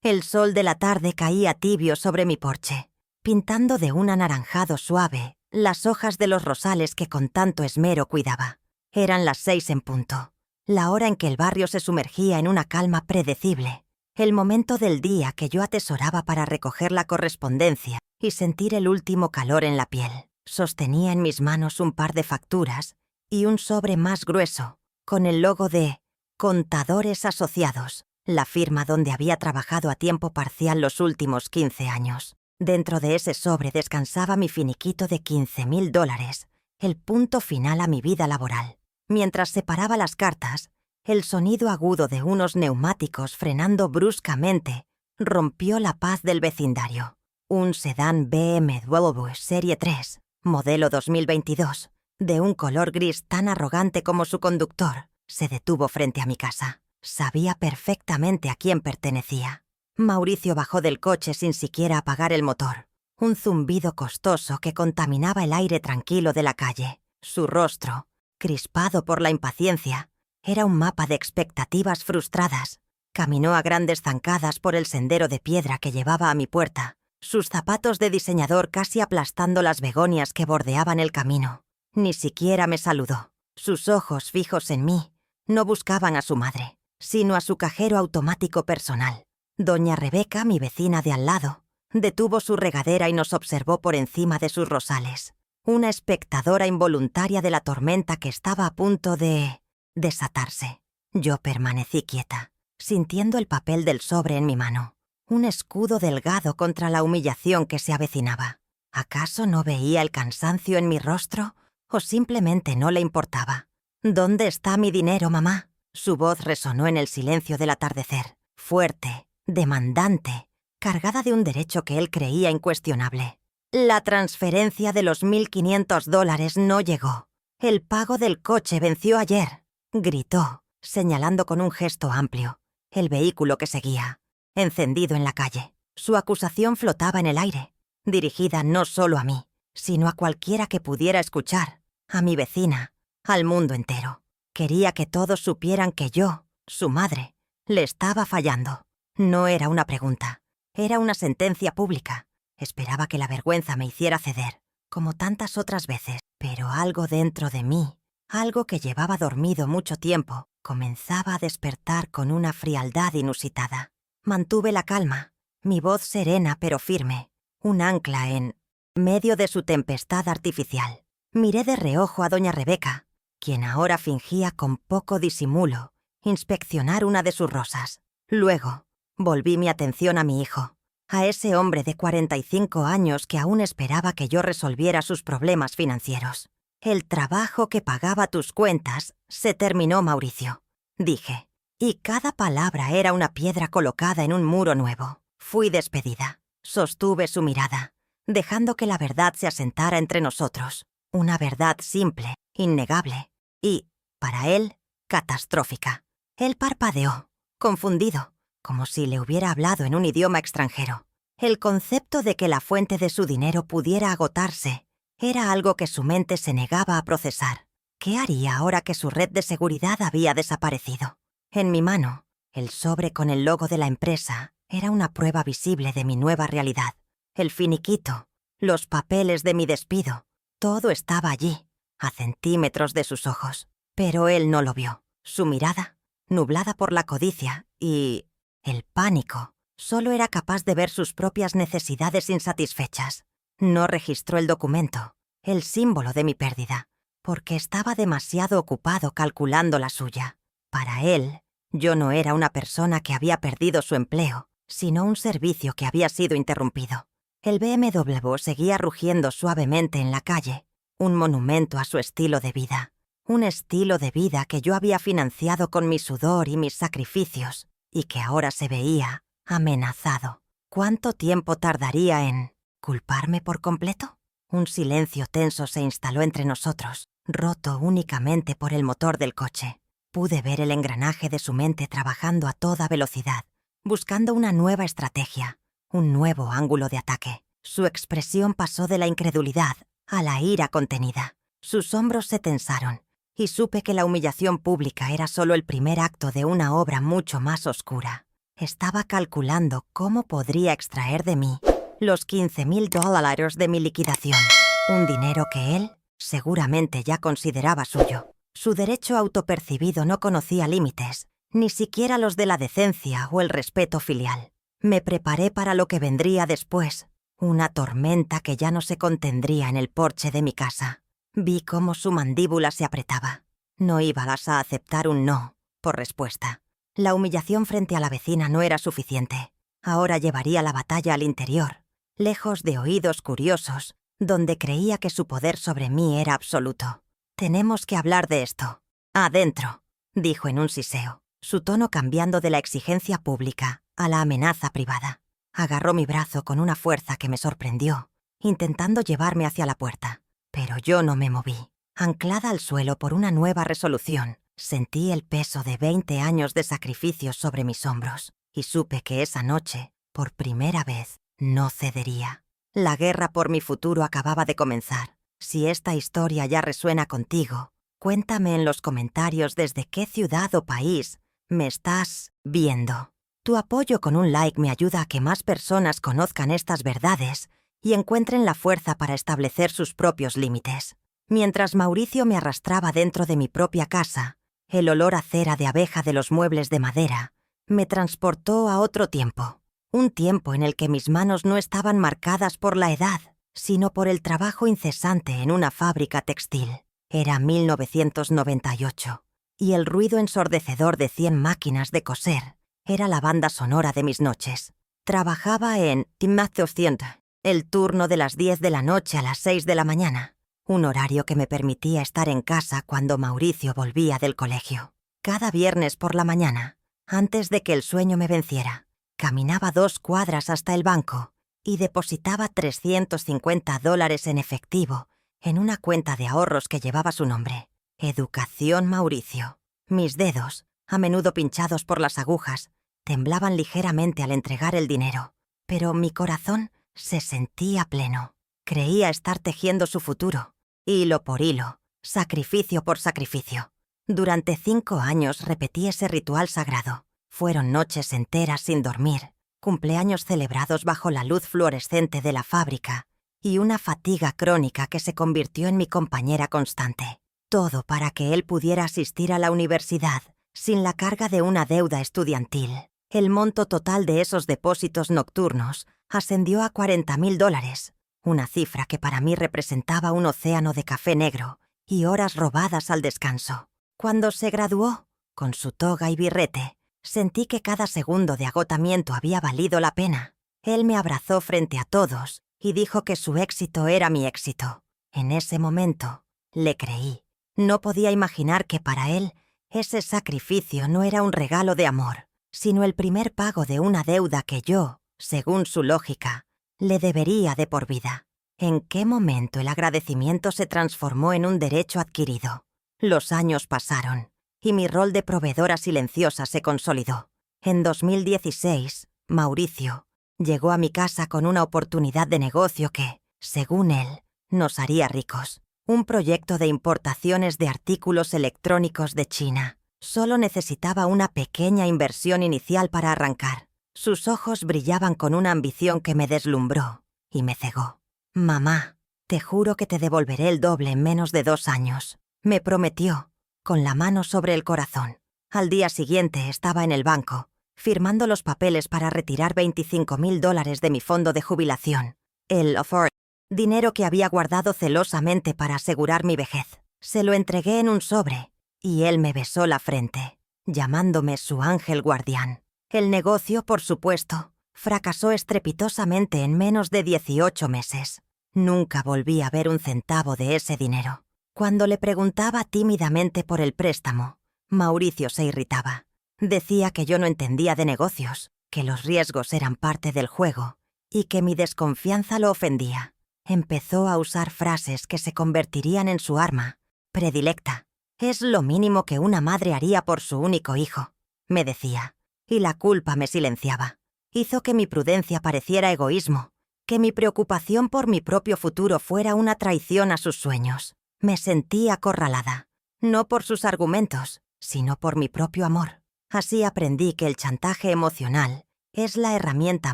El sol de la tarde caía tibio sobre mi porche, pintando de un anaranjado suave las hojas de los rosales que con tanto esmero cuidaba. Eran las 6 en punto, la hora en que el barrio se sumergía en una calma predecible, el momento del día que yo atesoraba para recoger la correspondencia y sentir el último calor en la piel. Sostenía en mis manos un par de facturas y un sobre más grueso, con el logo de Contadores Asociados, la firma donde había trabajado a tiempo parcial los últimos 15 años. Dentro de ese sobre descansaba mi finiquito de $15,000, el punto final a mi vida laboral. Mientras separaba las cartas, el sonido agudo de unos neumáticos frenando bruscamente rompió la paz del vecindario. Un sedán BMW Serie 3, modelo 2022, de un color gris tan arrogante como su conductor, se detuvo frente a mi casa. Sabía perfectamente a quién pertenecía. Mauricio bajó del coche sin siquiera apagar el motor. Un zumbido costoso que contaminaba el aire tranquilo de la calle. Su rostro, crispado por la impaciencia, era un mapa de expectativas frustradas. Caminó a grandes zancadas por el sendero de piedra que llevaba a mi puerta, sus zapatos de diseñador casi aplastando las begonias que bordeaban el camino. Ni siquiera me saludó. Sus ojos fijos en mí no buscaban a su madre, sino a su cajero automático personal. Doña Rebeca, mi vecina de al lado, detuvo su regadera y nos observó por encima de sus rosales. Una espectadora involuntaria de la tormenta que estaba a punto de desatarse. Yo permanecí quieta, sintiendo el papel del sobre en mi mano. Un escudo delgado contra la humillación que se avecinaba. ¿Acaso no veía el cansancio en mi rostro o simplemente no le importaba? ¿Dónde está mi dinero, mamá? Su voz resonó en el silencio del atardecer, fuerte, demandante, cargada de un derecho que él creía incuestionable. La transferencia de los $1,500 no llegó. El pago del coche venció ayer, gritó, señalando con un gesto amplio el vehículo que seguía, encendido en la calle. Su acusación flotaba en el aire, dirigida no solo a mí, sino a cualquiera que pudiera escuchar, a mi vecina, al mundo entero. Quería que todos supieran que yo, su madre, le estaba fallando. No era una pregunta, era una sentencia pública. Esperaba que la vergüenza me hiciera ceder, como tantas otras veces, pero algo dentro de mí, algo que llevaba dormido mucho tiempo, comenzaba a despertar con una frialdad inusitada. Mantuve la calma, mi voz serena pero firme, un ancla en medio de su tempestad artificial. Miré de reojo a doña Rebeca, quien ahora fingía con poco disimulo inspeccionar una de sus rosas. Luego, volví mi atención a mi hijo, a ese hombre de 45 años que aún esperaba que yo resolviera sus problemas financieros. El trabajo que pagaba tus cuentas se terminó, Mauricio, dije, y cada palabra era una piedra colocada en un muro nuevo. Fui despedida. Sostuve su mirada, dejando que la verdad se asentara entre nosotros. Una verdad simple, innegable, y, para él, catastrófica. Él parpadeó, confundido, como si le hubiera hablado en un idioma extranjero. El concepto de que la fuente de su dinero pudiera agotarse era algo que su mente se negaba a procesar. ¿Qué haría ahora que su red de seguridad había desaparecido? En mi mano, el sobre con el logo de la empresa era una prueba visible de mi nueva realidad. El finiquito, los papeles de mi despido, todo estaba allí, a centímetros de sus ojos. Pero él no lo vio. Su mirada, nublada por la codicia y el pánico, solo era capaz de ver sus propias necesidades insatisfechas. No registró el documento, el símbolo de mi pérdida, porque estaba demasiado ocupado calculando la suya. Para él, yo no era una persona que había perdido su empleo, sino un servicio que había sido interrumpido. El BMW seguía rugiendo suavemente en la calle, un monumento a su estilo de vida. Un estilo de vida que yo había financiado con mi sudor y mis sacrificios, y que ahora se veía amenazado. ¿Cuánto tiempo tardaría en culparme por completo? Un silencio tenso se instaló entre nosotros, roto únicamente por el motor del coche. Pude ver el engranaje de su mente trabajando a toda velocidad, buscando una nueva estrategia, un nuevo ángulo de ataque. Su expresión pasó de la incredulidad a la ira contenida. Sus hombros se tensaron, y supe que la humillación pública era solo el primer acto de una obra mucho más oscura. Estaba calculando cómo podría extraer de mí los $15,000 de mi liquidación, un dinero que él seguramente ya consideraba suyo. Su derecho autopercibido no conocía límites, ni siquiera los de la decencia o el respeto filial. Me preparé para lo que vendría después, una tormenta que ya no se contendría en el porche de mi casa. Vi cómo su mandíbula se apretaba. No ibas a aceptar un no por respuesta. La humillación frente a la vecina no era suficiente. Ahora llevaría la batalla al interior, lejos de oídos curiosos, donde creía que su poder sobre mí era absoluto. «Tenemos que hablar de esto. Adentro», dijo en un siseo, su tono cambiando de la exigencia pública a la amenaza privada. Agarró mi brazo con una fuerza que me sorprendió, intentando llevarme hacia la puerta. Pero yo no me moví. Anclada al suelo por una nueva resolución, sentí el peso de 20 años de sacrificios sobre mis hombros y supe que esa noche, por primera vez, no cedería. La guerra por mi futuro acababa de comenzar. Si esta historia ya resuena contigo, cuéntame en los comentarios desde qué ciudad o país me estás viendo. Tu apoyo con un like me ayuda a que más personas conozcan estas verdades y encuentren la fuerza para establecer sus propios límites. Mientras Mauricio me arrastraba dentro de mi propia casa, el olor a cera de abeja de los muebles de madera me transportó a otro tiempo. Un tiempo en el que mis manos no estaban marcadas por la edad, sino por el trabajo incesante en una fábrica textil. Era 1998, y el ruido ensordecedor de 100 máquinas de coser era la banda sonora de mis noches. Trabajaba en Timmath 200, el turno de las 10 de la noche a las 6 de la mañana, un horario que me permitía estar en casa cuando Mauricio volvía del colegio. Cada viernes por la mañana, antes de que el sueño me venciera, caminaba 2 cuadras hasta el banco y depositaba $350 en efectivo en una cuenta de ahorros que llevaba su nombre, Educación Mauricio. Mis dedos, a menudo pinchados por las agujas, temblaban ligeramente al entregar el dinero, pero mi corazón se sentía pleno. Creía estar tejiendo su futuro, hilo por hilo, sacrificio por sacrificio. Durante 5 años repetí ese ritual sagrado. Fueron noches enteras sin dormir, cumpleaños celebrados bajo la luz fluorescente de la fábrica y una fatiga crónica que se convirtió en mi compañera constante. Todo para que él pudiera asistir a la universidad sin la carga de una deuda estudiantil. El monto total de esos depósitos nocturnos ascendió a $40,000, una cifra que para mí representaba un océano de café negro y horas robadas al descanso. Cuando se graduó, con su toga y birrete, sentí que cada segundo de agotamiento había valido la pena. Él me abrazó frente a todos y dijo que su éxito era mi éxito. En ese momento, le creí. No podía imaginar que para él ese sacrificio no era un regalo de amor, sino el primer pago de una deuda que yo, según su lógica, le debería de por vida. ¿En qué momento el agradecimiento se transformó en un derecho adquirido? Los años pasaron y mi rol de proveedora silenciosa se consolidó. En 2016, Mauricio llegó a mi casa con una oportunidad de negocio que, según él, nos haría ricos. Un proyecto de importaciones de artículos electrónicos de China. Solo necesitaba una pequeña inversión inicial para arrancar. Sus ojos brillaban con una ambición que me deslumbró y me cegó. «Mamá, te juro que te devolveré el doble en menos de 2 años», me prometió, con la mano sobre el corazón. Al día siguiente estaba en el banco, firmando los papeles para retirar $25,000 de mi fondo de jubilación, el Afford, dinero que había guardado celosamente para asegurar mi vejez. Se lo entregué en un sobre, y él me besó la frente, llamándome su ángel guardián. El negocio, por supuesto, fracasó estrepitosamente en menos de 18 meses. Nunca volví a ver un centavo de ese dinero. Cuando le preguntaba tímidamente por el préstamo, Mauricio se irritaba. Decía que yo no entendía de negocios, que los riesgos eran parte del juego y que mi desconfianza lo ofendía. Empezó a usar frases que se convertirían en su arma predilecta. «Es lo mínimo que una madre haría por su único hijo», me decía, y la culpa me silenciaba. Hizo que mi prudencia pareciera egoísmo, que mi preocupación por mi propio futuro fuera una traición a sus sueños. Me sentí acorralada, no por sus argumentos, sino por mi propio amor. Así aprendí que el chantaje emocional es la herramienta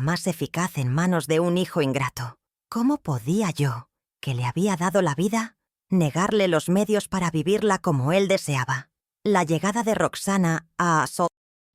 más eficaz en manos de un hijo ingrato. ¿Cómo podía yo, que le había dado la vida, negarle los medios para vivirla como él deseaba? La llegada de Roxana a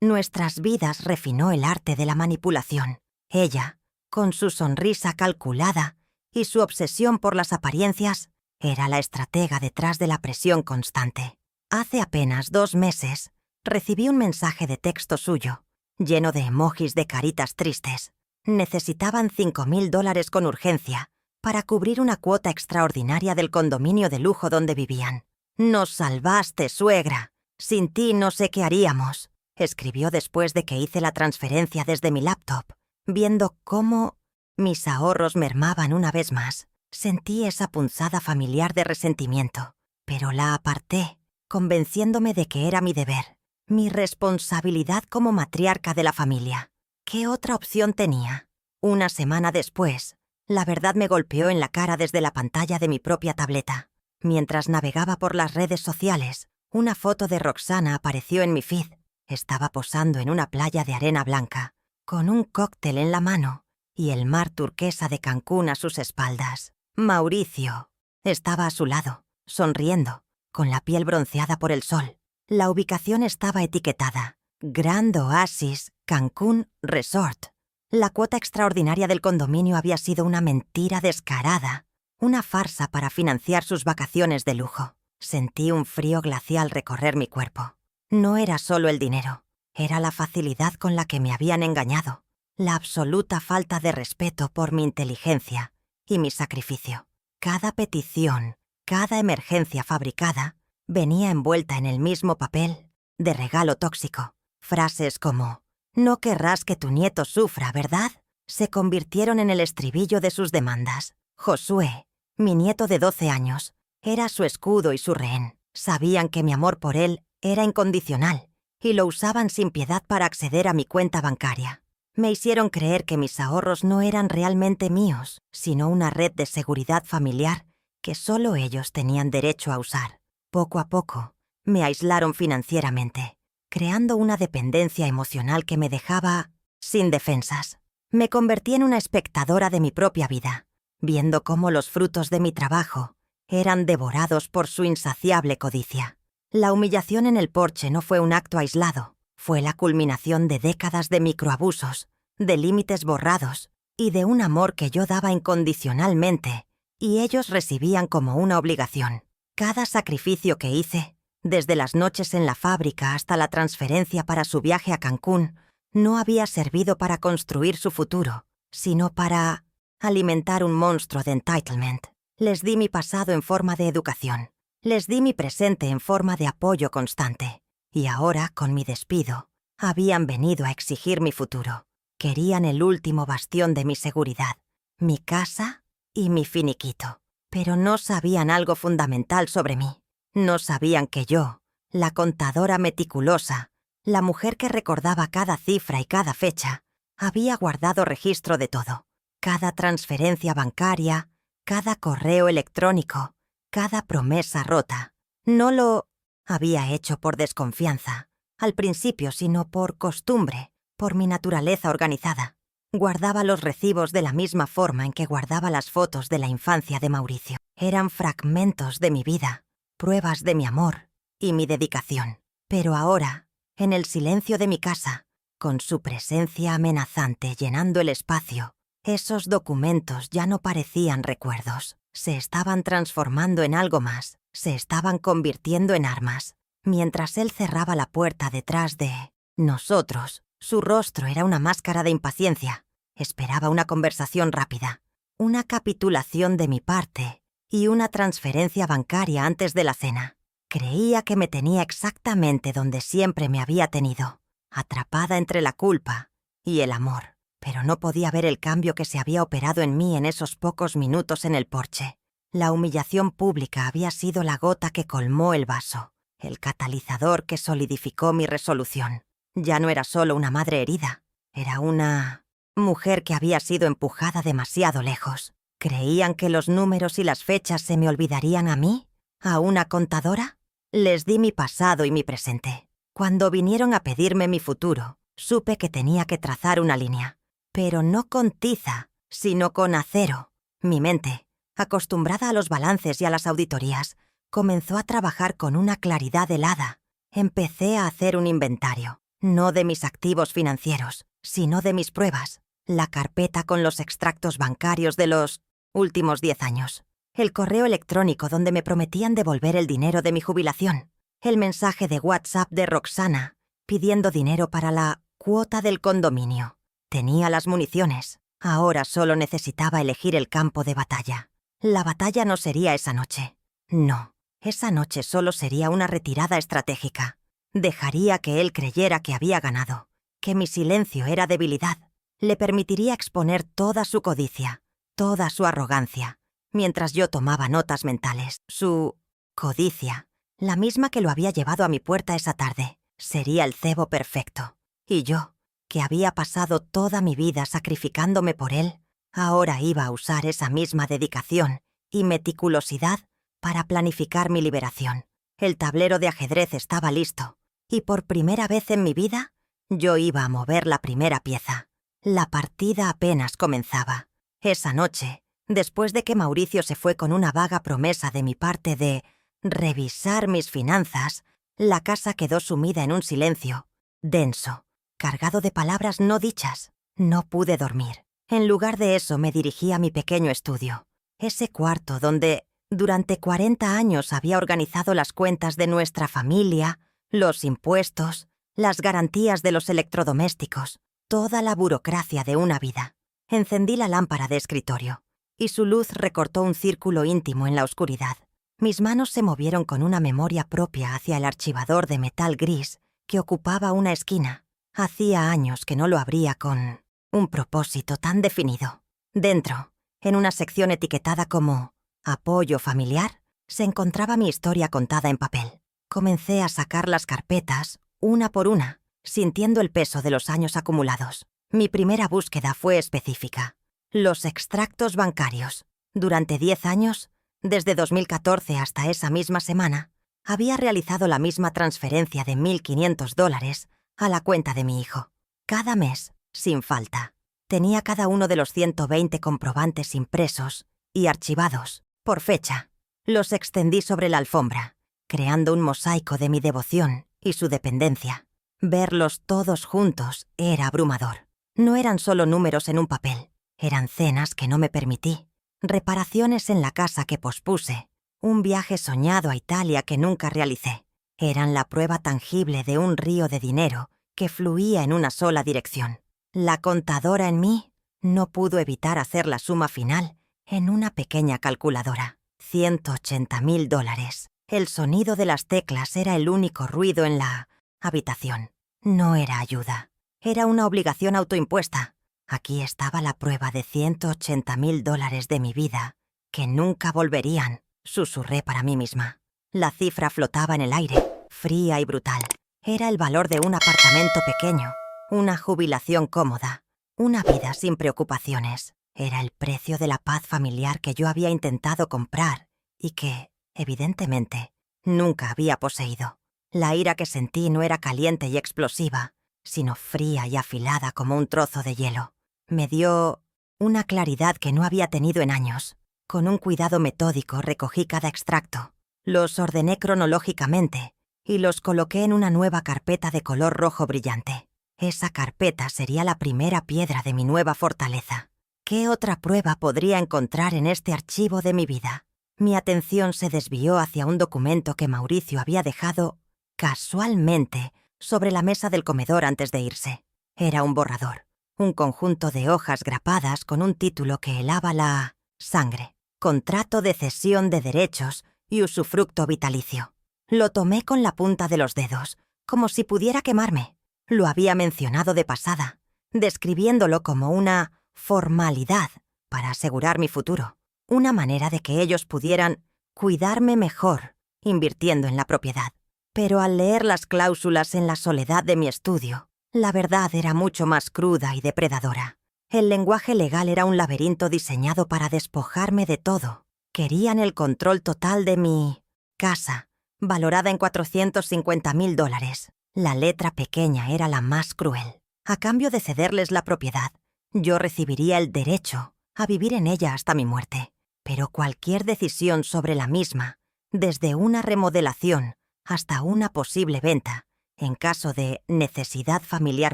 nuestras vidas refinó el arte de la manipulación. Ella, con su sonrisa calculada y su obsesión por las apariencias, era la estratega detrás de la presión constante. Hace apenas 2 meses, recibí un mensaje de texto suyo, lleno de emojis de caritas tristes. Necesitaban $5,000 con urgencia para cubrir una cuota extraordinaria del condominio de lujo donde vivían. «Nos salvaste, suegra. Sin ti no sé qué haríamos», escribió después de que hice la transferencia desde mi laptop. Viendo cómo mis ahorros mermaban una vez más, sentí esa punzada familiar de resentimiento, pero la aparté, convenciéndome de que era mi deber, mi responsabilidad como matriarca de la familia. ¿Qué otra opción tenía? Una semana después, la verdad me golpeó en la cara desde la pantalla de mi propia tableta. Mientras navegaba por las redes sociales, una foto de Roxana apareció en mi feed. Estaba posando en una playa de arena blanca, con un cóctel en la mano y el mar turquesa de Cancún a sus espaldas. Mauricio estaba a su lado, sonriendo, con la piel bronceada por el sol. La ubicación estaba etiquetada: Grand Oasis Cancún Resort. La cuota extraordinaria del condominio había sido una mentira descarada, una farsa para financiar sus vacaciones de lujo. Sentí un frío glacial recorrer mi cuerpo. No era solo el dinero, era la facilidad con la que me habían engañado, la absoluta falta de respeto por mi inteligencia y mi sacrificio. Cada petición, cada emergencia fabricada, venía envuelta en el mismo papel de regalo tóxico. Frases como «No querrás que tu nieto sufra, ¿verdad?», se convirtieron en el estribillo de sus demandas. Josué, mi nieto de 12 años, era su escudo y su rehén. Sabían que mi amor por él era incondicional y lo usaban sin piedad para acceder a mi cuenta bancaria. Me hicieron creer que mis ahorros no eran realmente míos, sino una red de seguridad familiar que solo ellos tenían derecho a usar. Poco a poco, me aislaron financieramente, creando una dependencia emocional que me dejaba sin defensas. Me convertí en una espectadora de mi propia vida, viendo cómo los frutos de mi trabajo eran devorados por su insaciable codicia. La humillación en el porche no fue un acto aislado, fue la culminación de décadas de microabusos, de límites borrados y de un amor que yo daba incondicionalmente y ellos recibían como una obligación. Cada sacrificio que hice, desde las noches en la fábrica hasta la transferencia para su viaje a Cancún, no había servido para construir su futuro, sino para alimentar un monstruo de entitlement. Les di mi pasado en forma de educación. Les di mi presente en forma de apoyo constante. Y ahora, con mi despido, habían venido a exigir mi futuro. Querían el último bastión de mi seguridad, mi casa y mi finiquito. Pero no sabían algo fundamental sobre mí. No sabían que yo, la contadora meticulosa, la mujer que recordaba cada cifra y cada fecha, había guardado registro de todo. Cada transferencia bancaria, cada correo electrónico, cada promesa rota. No lo había hecho por desconfianza, al principio, sino por costumbre, por mi naturaleza organizada. Guardaba los recibos de la misma forma en que guardaba las fotos de la infancia de Mauricio. Eran fragmentos de mi vida, pruebas de mi amor y mi dedicación. Pero ahora, en el silencio de mi casa, con su presencia amenazante llenando el espacio, esos documentos ya no parecían recuerdos. Se estaban transformando en algo más, se estaban convirtiendo en armas. Mientras él cerraba la puerta detrás de nosotros, su rostro era una máscara de impaciencia. Esperaba una conversación rápida, una capitulación de mi parte y una transferencia bancaria antes de la cena. Creía que me tenía exactamente donde siempre me había tenido, atrapada entre la culpa y el amor. Pero no podía ver el cambio que se había operado en mí en esos pocos minutos en el porche. La humillación pública había sido la gota que colmó el vaso, el catalizador que solidificó mi resolución. Ya no era solo una madre herida, era una mujer que había sido empujada demasiado lejos. ¿Creían que los números y las fechas se me olvidarían a mí? ¿A una contadora? Les di mi pasado y mi presente. Cuando vinieron a pedirme mi futuro, supe que tenía que trazar una línea. Pero no con tiza, sino con acero. Mi mente, acostumbrada a los balances y a las auditorías, comenzó a trabajar con una claridad helada. Empecé a hacer un inventario, no de mis activos financieros, sino de mis pruebas. La carpeta con los extractos bancarios de los últimos 10 años. El correo electrónico donde me prometían devolver el dinero de mi jubilación. El mensaje de WhatsApp de Roxana pidiendo dinero para la cuota del condominio. Tenía las municiones. Ahora solo necesitaba elegir el campo de batalla. La batalla no sería esa noche. No, esa noche solo sería una retirada estratégica. Dejaría que él creyera que había ganado, que mi silencio era debilidad. Le permitiría exponer toda su codicia, toda su arrogancia, mientras yo tomaba notas mentales. Su codicia, la misma que lo había llevado a mi puerta esa tarde, sería el cebo perfecto. Y yo, que había pasado toda mi vida sacrificándome por él, ahora iba a usar esa misma dedicación y meticulosidad para planificar mi liberación. El tablero de ajedrez estaba listo, y por primera vez en mi vida, yo iba a mover la primera pieza. La partida apenas comenzaba. Esa noche, después de que Mauricio se fue con una vaga promesa de mi parte de revisar mis finanzas, la casa quedó sumida en un silencio denso, cargado de palabras no dichas. No pude dormir. En lugar de eso me dirigí a mi pequeño estudio, ese cuarto donde durante 40 años había organizado las cuentas de nuestra familia, los impuestos, las garantías de los electrodomésticos, toda la burocracia de una vida. Encendí la lámpara de escritorio, y su luz recortó un círculo íntimo en la oscuridad. Mis manos se movieron con una memoria propia hacia el archivador de metal gris que ocupaba una esquina. Hacía años que no lo abría con un propósito tan definido. Dentro, en una sección etiquetada como «Apoyo familiar», se encontraba mi historia contada en papel. Comencé a sacar las carpetas, una por una, sintiendo el peso de los años acumulados. Mi primera búsqueda fue específica. Los extractos bancarios. Durante 10 años, desde 2014 hasta esa misma semana, había realizado la misma transferencia de $1.500 a la cuenta de mi hijo. Cada mes, sin falta. Tenía cada uno de los 120 comprobantes impresos y archivados, por fecha. Los extendí sobre la alfombra, creando un mosaico de mi devoción y su dependencia. Verlos todos juntos era abrumador. No eran solo números en un papel, eran cenas que no me permití, reparaciones en la casa que pospuse, un viaje soñado a Italia que nunca realicé. Eran la prueba tangible de un río de dinero que fluía en una sola dirección. La contadora en mí no pudo evitar hacer la suma final en una pequeña calculadora. $180.000. El sonido de las teclas era el único ruido en la habitación. No era ayuda. Era una obligación autoimpuesta. Aquí estaba la prueba de $180.000 de mi vida, que nunca volverían, susurré para mí misma. La cifra flotaba en el aire, fría y brutal. Era el valor de un apartamento pequeño, una jubilación cómoda, una vida sin preocupaciones. Era el precio de la paz familiar que yo había intentado comprar y que, evidentemente, nunca había poseído. La ira que sentí no era caliente y explosiva, sino fría y afilada como un trozo de hielo. Me dio una claridad que no había tenido en años. Con un cuidado metódico recogí cada extracto, los ordené cronológicamente y los coloqué en una nueva carpeta de color rojo brillante. Esa carpeta sería la primera piedra de mi nueva fortaleza. ¿Qué otra prueba podría encontrar en este archivo de mi vida? Mi atención se desvió hacia un documento que Mauricio había dejado casualmente sobre la mesa del comedor antes de irse. Era un borrador, un conjunto de hojas grapadas con un título que helaba la sangre. Contrato de cesión de derechos y usufructo vitalicio. Lo tomé con la punta de los dedos, como si pudiera quemarme. Lo había mencionado de pasada, describiéndolo como una formalidad para asegurar mi futuro, una manera de que ellos pudieran cuidarme mejor, invirtiendo en la propiedad. Pero al leer las cláusulas en la soledad de mi estudio, la verdad era mucho más cruda y depredadora. El lenguaje legal era un laberinto diseñado para despojarme de todo. Querían el control total de mi casa, valorada en $450.000, La letra pequeña era la más cruel. A cambio de cederles la propiedad, yo recibiría el derecho a vivir en ella hasta mi muerte. Pero cualquier decisión sobre la misma, desde una remodelación hasta una posible venta, en caso de necesidad familiar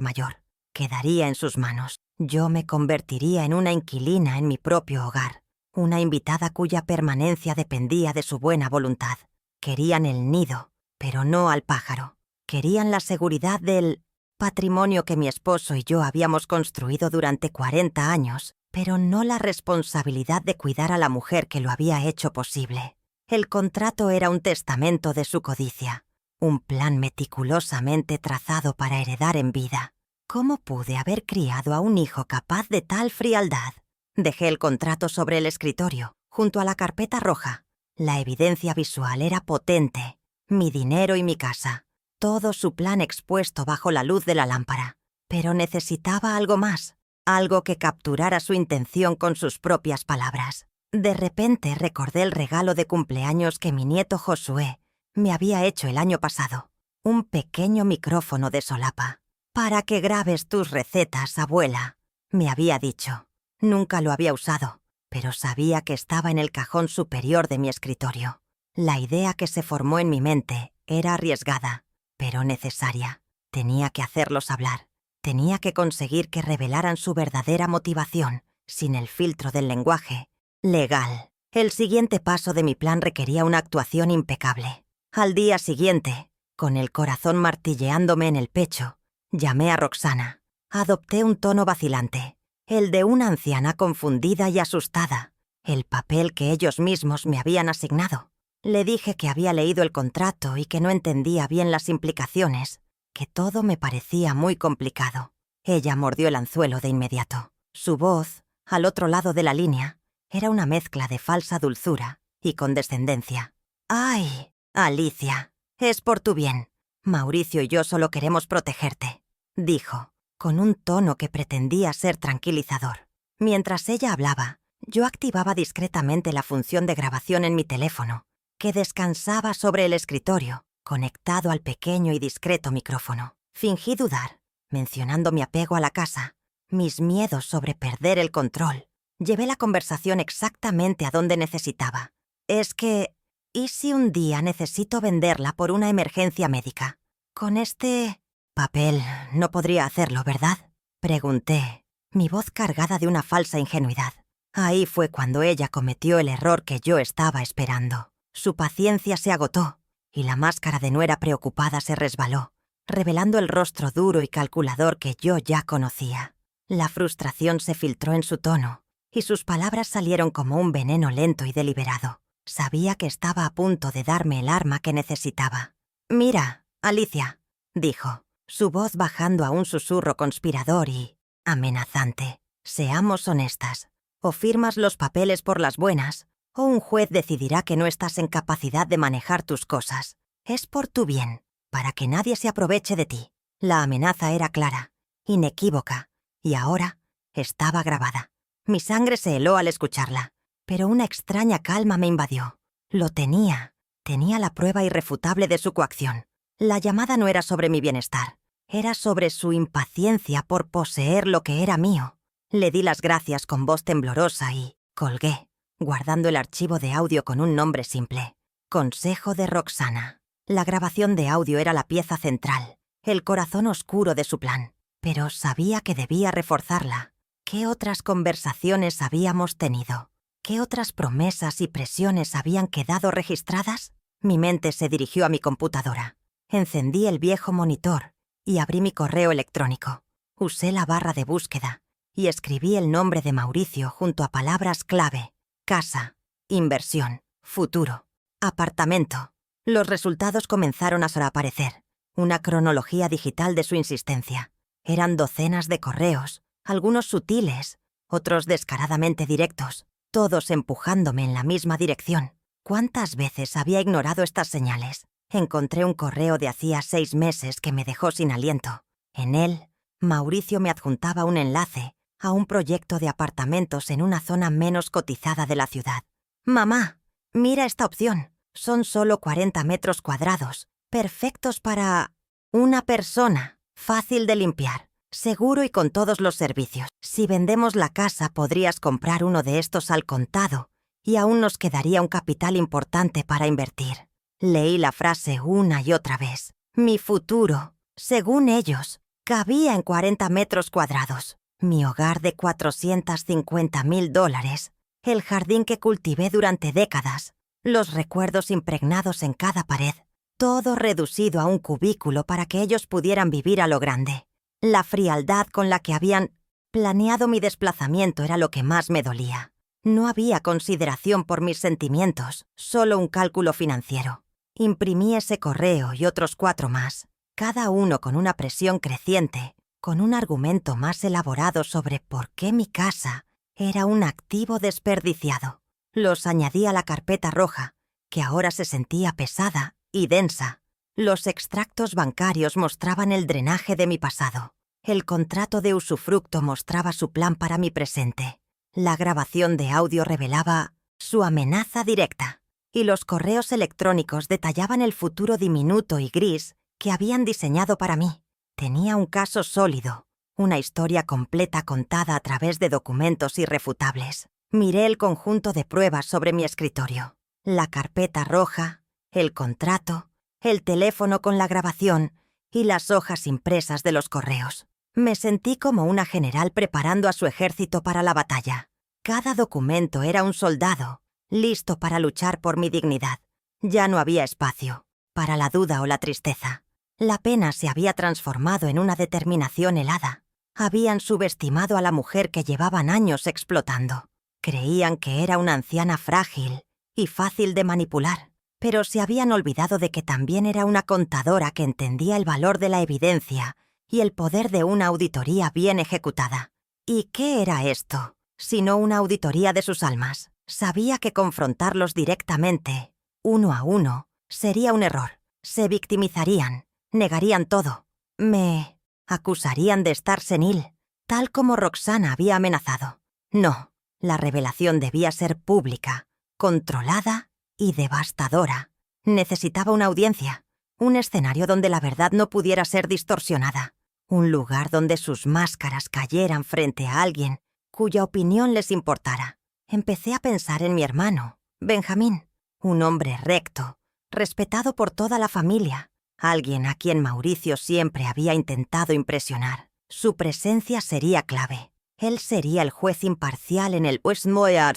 mayor, quedaría en sus manos. Yo me convertiría en una inquilina en mi propio hogar, una invitada cuya permanencia dependía de su buena voluntad. Querían el nido, pero no al pájaro. Querían la seguridad del patrimonio que mi esposo y yo habíamos construido durante 40 años, pero no la responsabilidad de cuidar a la mujer que lo había hecho posible. El contrato era un testamento de su codicia, un plan meticulosamente trazado para heredar en vida. ¿Cómo pude haber criado a un hijo capaz de tal frialdad? Dejé el contrato sobre el escritorio, junto a la carpeta roja. La evidencia visual era potente. Mi dinero y mi casa. Todo su plan expuesto bajo la luz de la lámpara. Pero necesitaba algo más. Algo que capturara su intención con sus propias palabras. De repente recordé el regalo de cumpleaños que mi nieto Josué me había hecho el año pasado. Un pequeño micrófono de solapa. «Para que grabes tus recetas, abuela», me había dicho. Nunca lo había usado, pero sabía que estaba en el cajón superior de mi escritorio. La idea que se formó en mi mente era arriesgada, pero necesaria. Tenía que hacerlos hablar. Tenía que conseguir que revelaran su verdadera motivación, sin el filtro del lenguaje legal. El siguiente paso de mi plan requería una actuación impecable. Al día siguiente, con el corazón martilleándome en el pecho, llamé a Roxana. Adopté un tono vacilante, el de una anciana confundida y asustada, el papel que ellos mismos me habían asignado. Le dije que había leído el contrato y que no entendía bien las implicaciones, que todo me parecía muy complicado. Ella mordió el anzuelo de inmediato. Su voz, al otro lado de la línea, era una mezcla de falsa dulzura y condescendencia. «Ay, Alicia, es por tu bien. Mauricio y yo solo queremos protegerte», dijo, con un tono que pretendía ser tranquilizador. Mientras ella hablaba, yo activaba discretamente la función de grabación en mi teléfono, que descansaba sobre el escritorio, conectado al pequeño y discreto micrófono. Fingí dudar, mencionando mi apego a la casa, mis miedos sobre perder el control. Llevé la conversación exactamente a donde necesitaba. Es que, ¿y si un día necesito venderla por una emergencia médica? Con este papel no podría hacerlo, ¿verdad?, pregunté, mi voz cargada de una falsa ingenuidad. Ahí fue cuando ella cometió el error que yo estaba esperando. Su paciencia se agotó y la máscara de nuera preocupada se resbaló, revelando el rostro duro y calculador que yo ya conocía. La frustración se filtró en su tono y sus palabras salieron como un veneno lento y deliberado. Sabía que estaba a punto de darme el arma que necesitaba. «Mira, Alicia», dijo, su voz bajando a un susurro conspirador y amenazante. «Seamos honestas. O firmas los papeles por las buenas, o un juez decidirá que no estás en capacidad de manejar tus cosas. Es por tu bien, para que nadie se aproveche de ti». La amenaza era clara, inequívoca, y ahora estaba grabada. Mi sangre se heló al escucharla, pero una extraña calma me invadió. Lo tenía la prueba irrefutable de su coacción. La llamada no era sobre mi bienestar, era sobre su impaciencia por poseer lo que era mío. Le di las gracias con voz temblorosa y colgué, guardando el archivo de audio con un nombre simple: Consejo de Roxana. La grabación de audio era la pieza central, el corazón oscuro de su plan, pero sabía que debía reforzarla. ¿Qué otras conversaciones habíamos tenido? ¿Qué otras promesas y presiones habían quedado registradas? Mi mente se dirigió a mi computadora. Encendí el viejo monitor y abrí mi correo electrónico. Usé la barra de búsqueda y escribí el nombre de Mauricio junto a palabras clave: casa, inversión, futuro, apartamento. Los resultados comenzaron a sobreaparecer, una cronología digital de su insistencia. Eran docenas de correos, algunos sutiles, otros descaradamente directos, todos empujándome en la misma dirección. ¿Cuántas veces había ignorado estas señales? Encontré un correo de hacía 6 meses que me dejó sin aliento. En él, Mauricio me adjuntaba un enlace a un proyecto de apartamentos en una zona menos cotizada de la ciudad. «Mamá, mira esta opción. Son solo 40 metros cuadrados, perfectos para...» Una persona, fácil de limpiar, seguro y con todos los servicios. Si vendemos la casa podrías comprar uno de estos al contado y aún nos quedaría un capital importante para invertir. Leí la frase una y otra vez. Mi futuro, según ellos, cabía en 40 metros cuadrados. Mi hogar de $450,000, el jardín que cultivé durante décadas, los recuerdos impregnados en cada pared, todo reducido a un cubículo para que ellos pudieran vivir a lo grande. La frialdad con la que habían planeado mi desplazamiento era lo que más me dolía. No había consideración por mis sentimientos, solo un cálculo financiero. Imprimí ese correo y otros 4 más, cada uno con una presión creciente, con un argumento más elaborado sobre por qué mi casa era un activo desperdiciado. Los añadí a la carpeta roja, que ahora se sentía pesada y densa. Los extractos bancarios mostraban el drenaje de mi pasado. El contrato de usufructo mostraba su plan para mi presente. La grabación de audio revelaba su amenaza directa. Y los correos electrónicos detallaban el futuro diminuto y gris que habían diseñado para mí. Tenía un caso sólido, una historia completa contada a través de documentos irrefutables. Miré el conjunto de pruebas sobre mi escritorio. La carpeta roja, el contrato, el teléfono con la grabación y las hojas impresas de los correos. Me sentí como una general preparando a su ejército para la batalla. Cada documento era un soldado, listo para luchar por mi dignidad. Ya no había espacio para la duda o la tristeza. La pena se había transformado en una determinación helada. Habían subestimado a la mujer que llevaban años explotando. Creían que era una anciana frágil y fácil de manipular, pero se habían olvidado de que también era una contadora que entendía el valor de la evidencia y el poder de una auditoría bien ejecutada. ¿Y qué era esto, sino una auditoría de sus almas? Sabía que confrontarlos directamente, uno a uno, sería un error. Se victimizarían, negarían todo. Me acusarían de estar senil, tal como Roxana había amenazado. No. La revelación debía ser pública, controlada y devastadora. Necesitaba una audiencia, un escenario donde la verdad no pudiera ser distorsionada, un lugar donde sus máscaras cayeran frente a alguien cuya opinión les importara. Empecé a pensar en mi hermano, Benjamín, un hombre recto, respetado por toda la familia, alguien a quien Mauricio siempre había intentado impresionar. Su presencia sería clave. Él sería el juez imparcial en el Westmoreland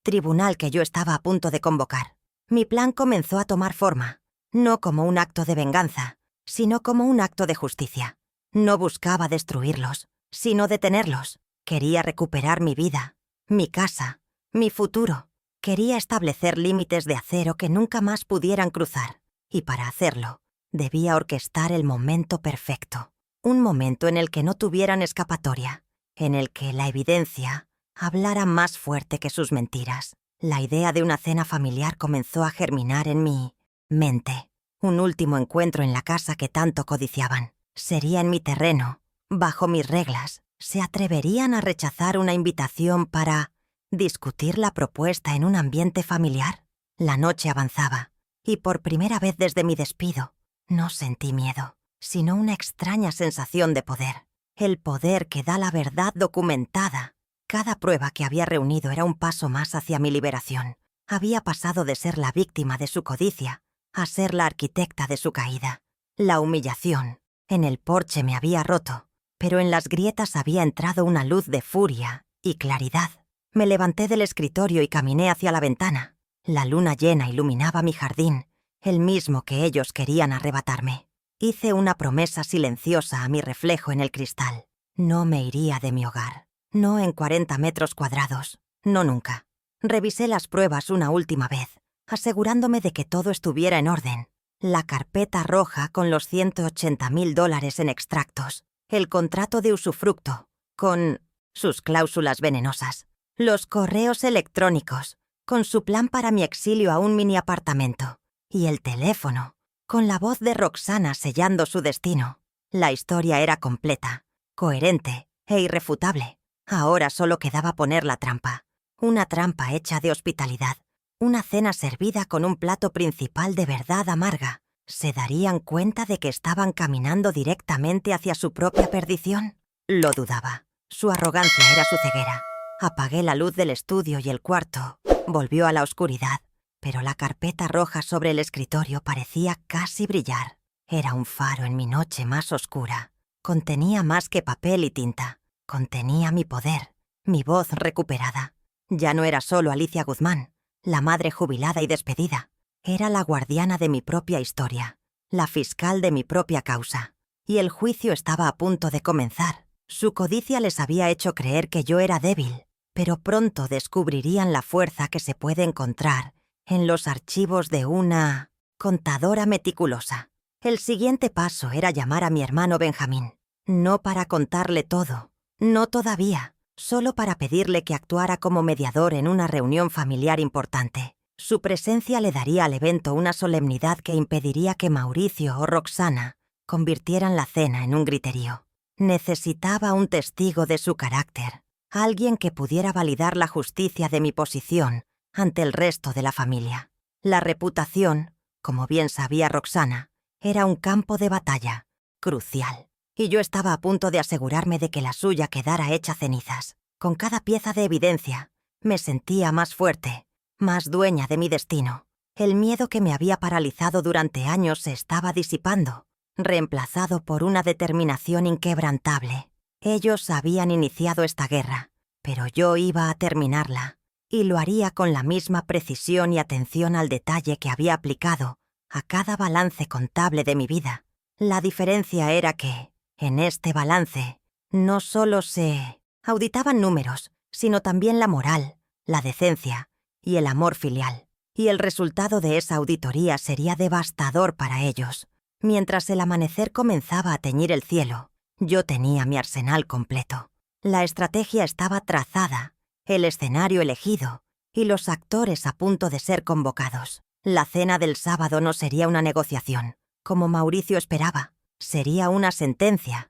tribunal que yo estaba a punto de convocar. Mi plan comenzó a tomar forma, no como un acto de venganza, sino como un acto de justicia. No buscaba destruirlos, sino detenerlos. Quería recuperar mi vida, mi casa, mi futuro. Quería establecer límites de acero que nunca más pudieran cruzar. Y para hacerlo, debía orquestar el momento perfecto. Un momento en el que no tuvieran escapatoria, en el que la evidencia hablara más fuerte que sus mentiras. La idea de una cena familiar comenzó a germinar en mi mente. Un último encuentro en la casa que tanto codiciaban. Sería en mi terreno, bajo mis reglas. ¿Se atreverían a rechazar una invitación para discutir la propuesta en un ambiente familiar? La noche avanzaba, y por primera vez desde mi despido, no sentí miedo, sino una extraña sensación de poder. El poder que da la verdad documentada. Cada prueba que había reunido era un paso más hacia mi liberación. Había pasado de ser la víctima de su codicia a ser la arquitecta de su caída. La humillación en el porche me había roto, pero en las grietas había entrado una luz de furia y claridad. Me levanté del escritorio y caminé hacia la ventana. La luna llena iluminaba mi jardín, el mismo que ellos querían arrebatarme. Hice una promesa silenciosa a mi reflejo en el cristal. No me iría de mi hogar. No en 40 metros cuadrados. No nunca. Revisé las pruebas una última vez, asegurándome de que todo estuviera en orden. La carpeta roja con los $180,000 en extractos. El contrato de usufructo, con sus cláusulas venenosas. Los correos electrónicos, con su plan para mi exilio a un mini apartamento. Y el teléfono, con la voz de Roxana sellando su destino. La historia era completa, coherente e irrefutable. Ahora solo quedaba poner la trampa. Una trampa hecha de hospitalidad. Una cena servida con un plato principal de verdad amarga, ¿Se darían cuenta de que estaban caminando directamente hacia su propia perdición? Lo dudaba. Su arrogancia era su ceguera. Apagué la luz del estudio y el cuarto volvió a la oscuridad, pero la carpeta roja sobre el escritorio parecía casi brillar. Era un faro en mi noche más oscura. Contenía más que papel y tinta. Contenía mi poder, mi voz recuperada. Ya no era solo Alicia Guzmán, la madre jubilada y despedida. Era la guardiana de mi propia historia, la fiscal de mi propia causa. Y el juicio estaba a punto de comenzar. Su codicia les había hecho creer que yo era débil, pero pronto descubrirían la fuerza que se puede encontrar en los archivos de una contadora meticulosa. El siguiente paso era llamar a mi hermano Benjamín, no para contarle todo, no todavía, solo para pedirle que actuara como mediador en una reunión familiar importante. Su presencia le daría al evento una solemnidad que impediría que Mauricio o Roxana convirtieran la cena en un griterío. Necesitaba un testigo de su carácter, alguien que pudiera validar la justicia de mi posición ante el resto de la familia. La reputación, como bien sabía Roxana, era un campo de batalla, crucial, y yo estaba a punto de asegurarme de que la suya quedara hecha cenizas. Con cada pieza de evidencia, me sentía más fuerte, más dueña de mi destino. El miedo que me había paralizado durante años se estaba disipando, reemplazado por una determinación inquebrantable. Ellos habían iniciado esta guerra, pero yo iba a terminarla, y lo haría con la misma precisión y atención al detalle que había aplicado a cada balance contable de mi vida. La diferencia era que, en este balance, no solo se auditaban números, sino también la moral, la decencia y el amor filial. Y el resultado de esa auditoría sería devastador para ellos. Mientras el amanecer comenzaba a teñir el cielo, yo tenía mi arsenal completo. La estrategia estaba trazada, el escenario elegido y los actores a punto de ser convocados. La cena del sábado no sería una negociación, como Mauricio esperaba. Sería una sentencia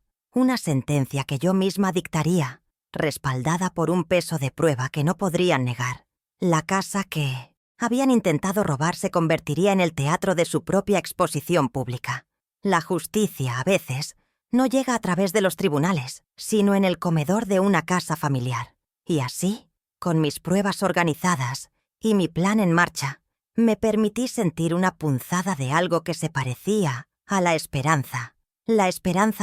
que yo misma dictaría, respaldada por un peso de prueba que no podrían negar. La casa que habían intentado robar se convertiría en el teatro de su propia exposición pública. La justicia, a veces, no llega a través de los tribunales, sino en el comedor de una casa familiar. Y así, con mis pruebas organizadas y mi plan en marcha, me permití sentir una punzada de algo que se parecía a la esperanza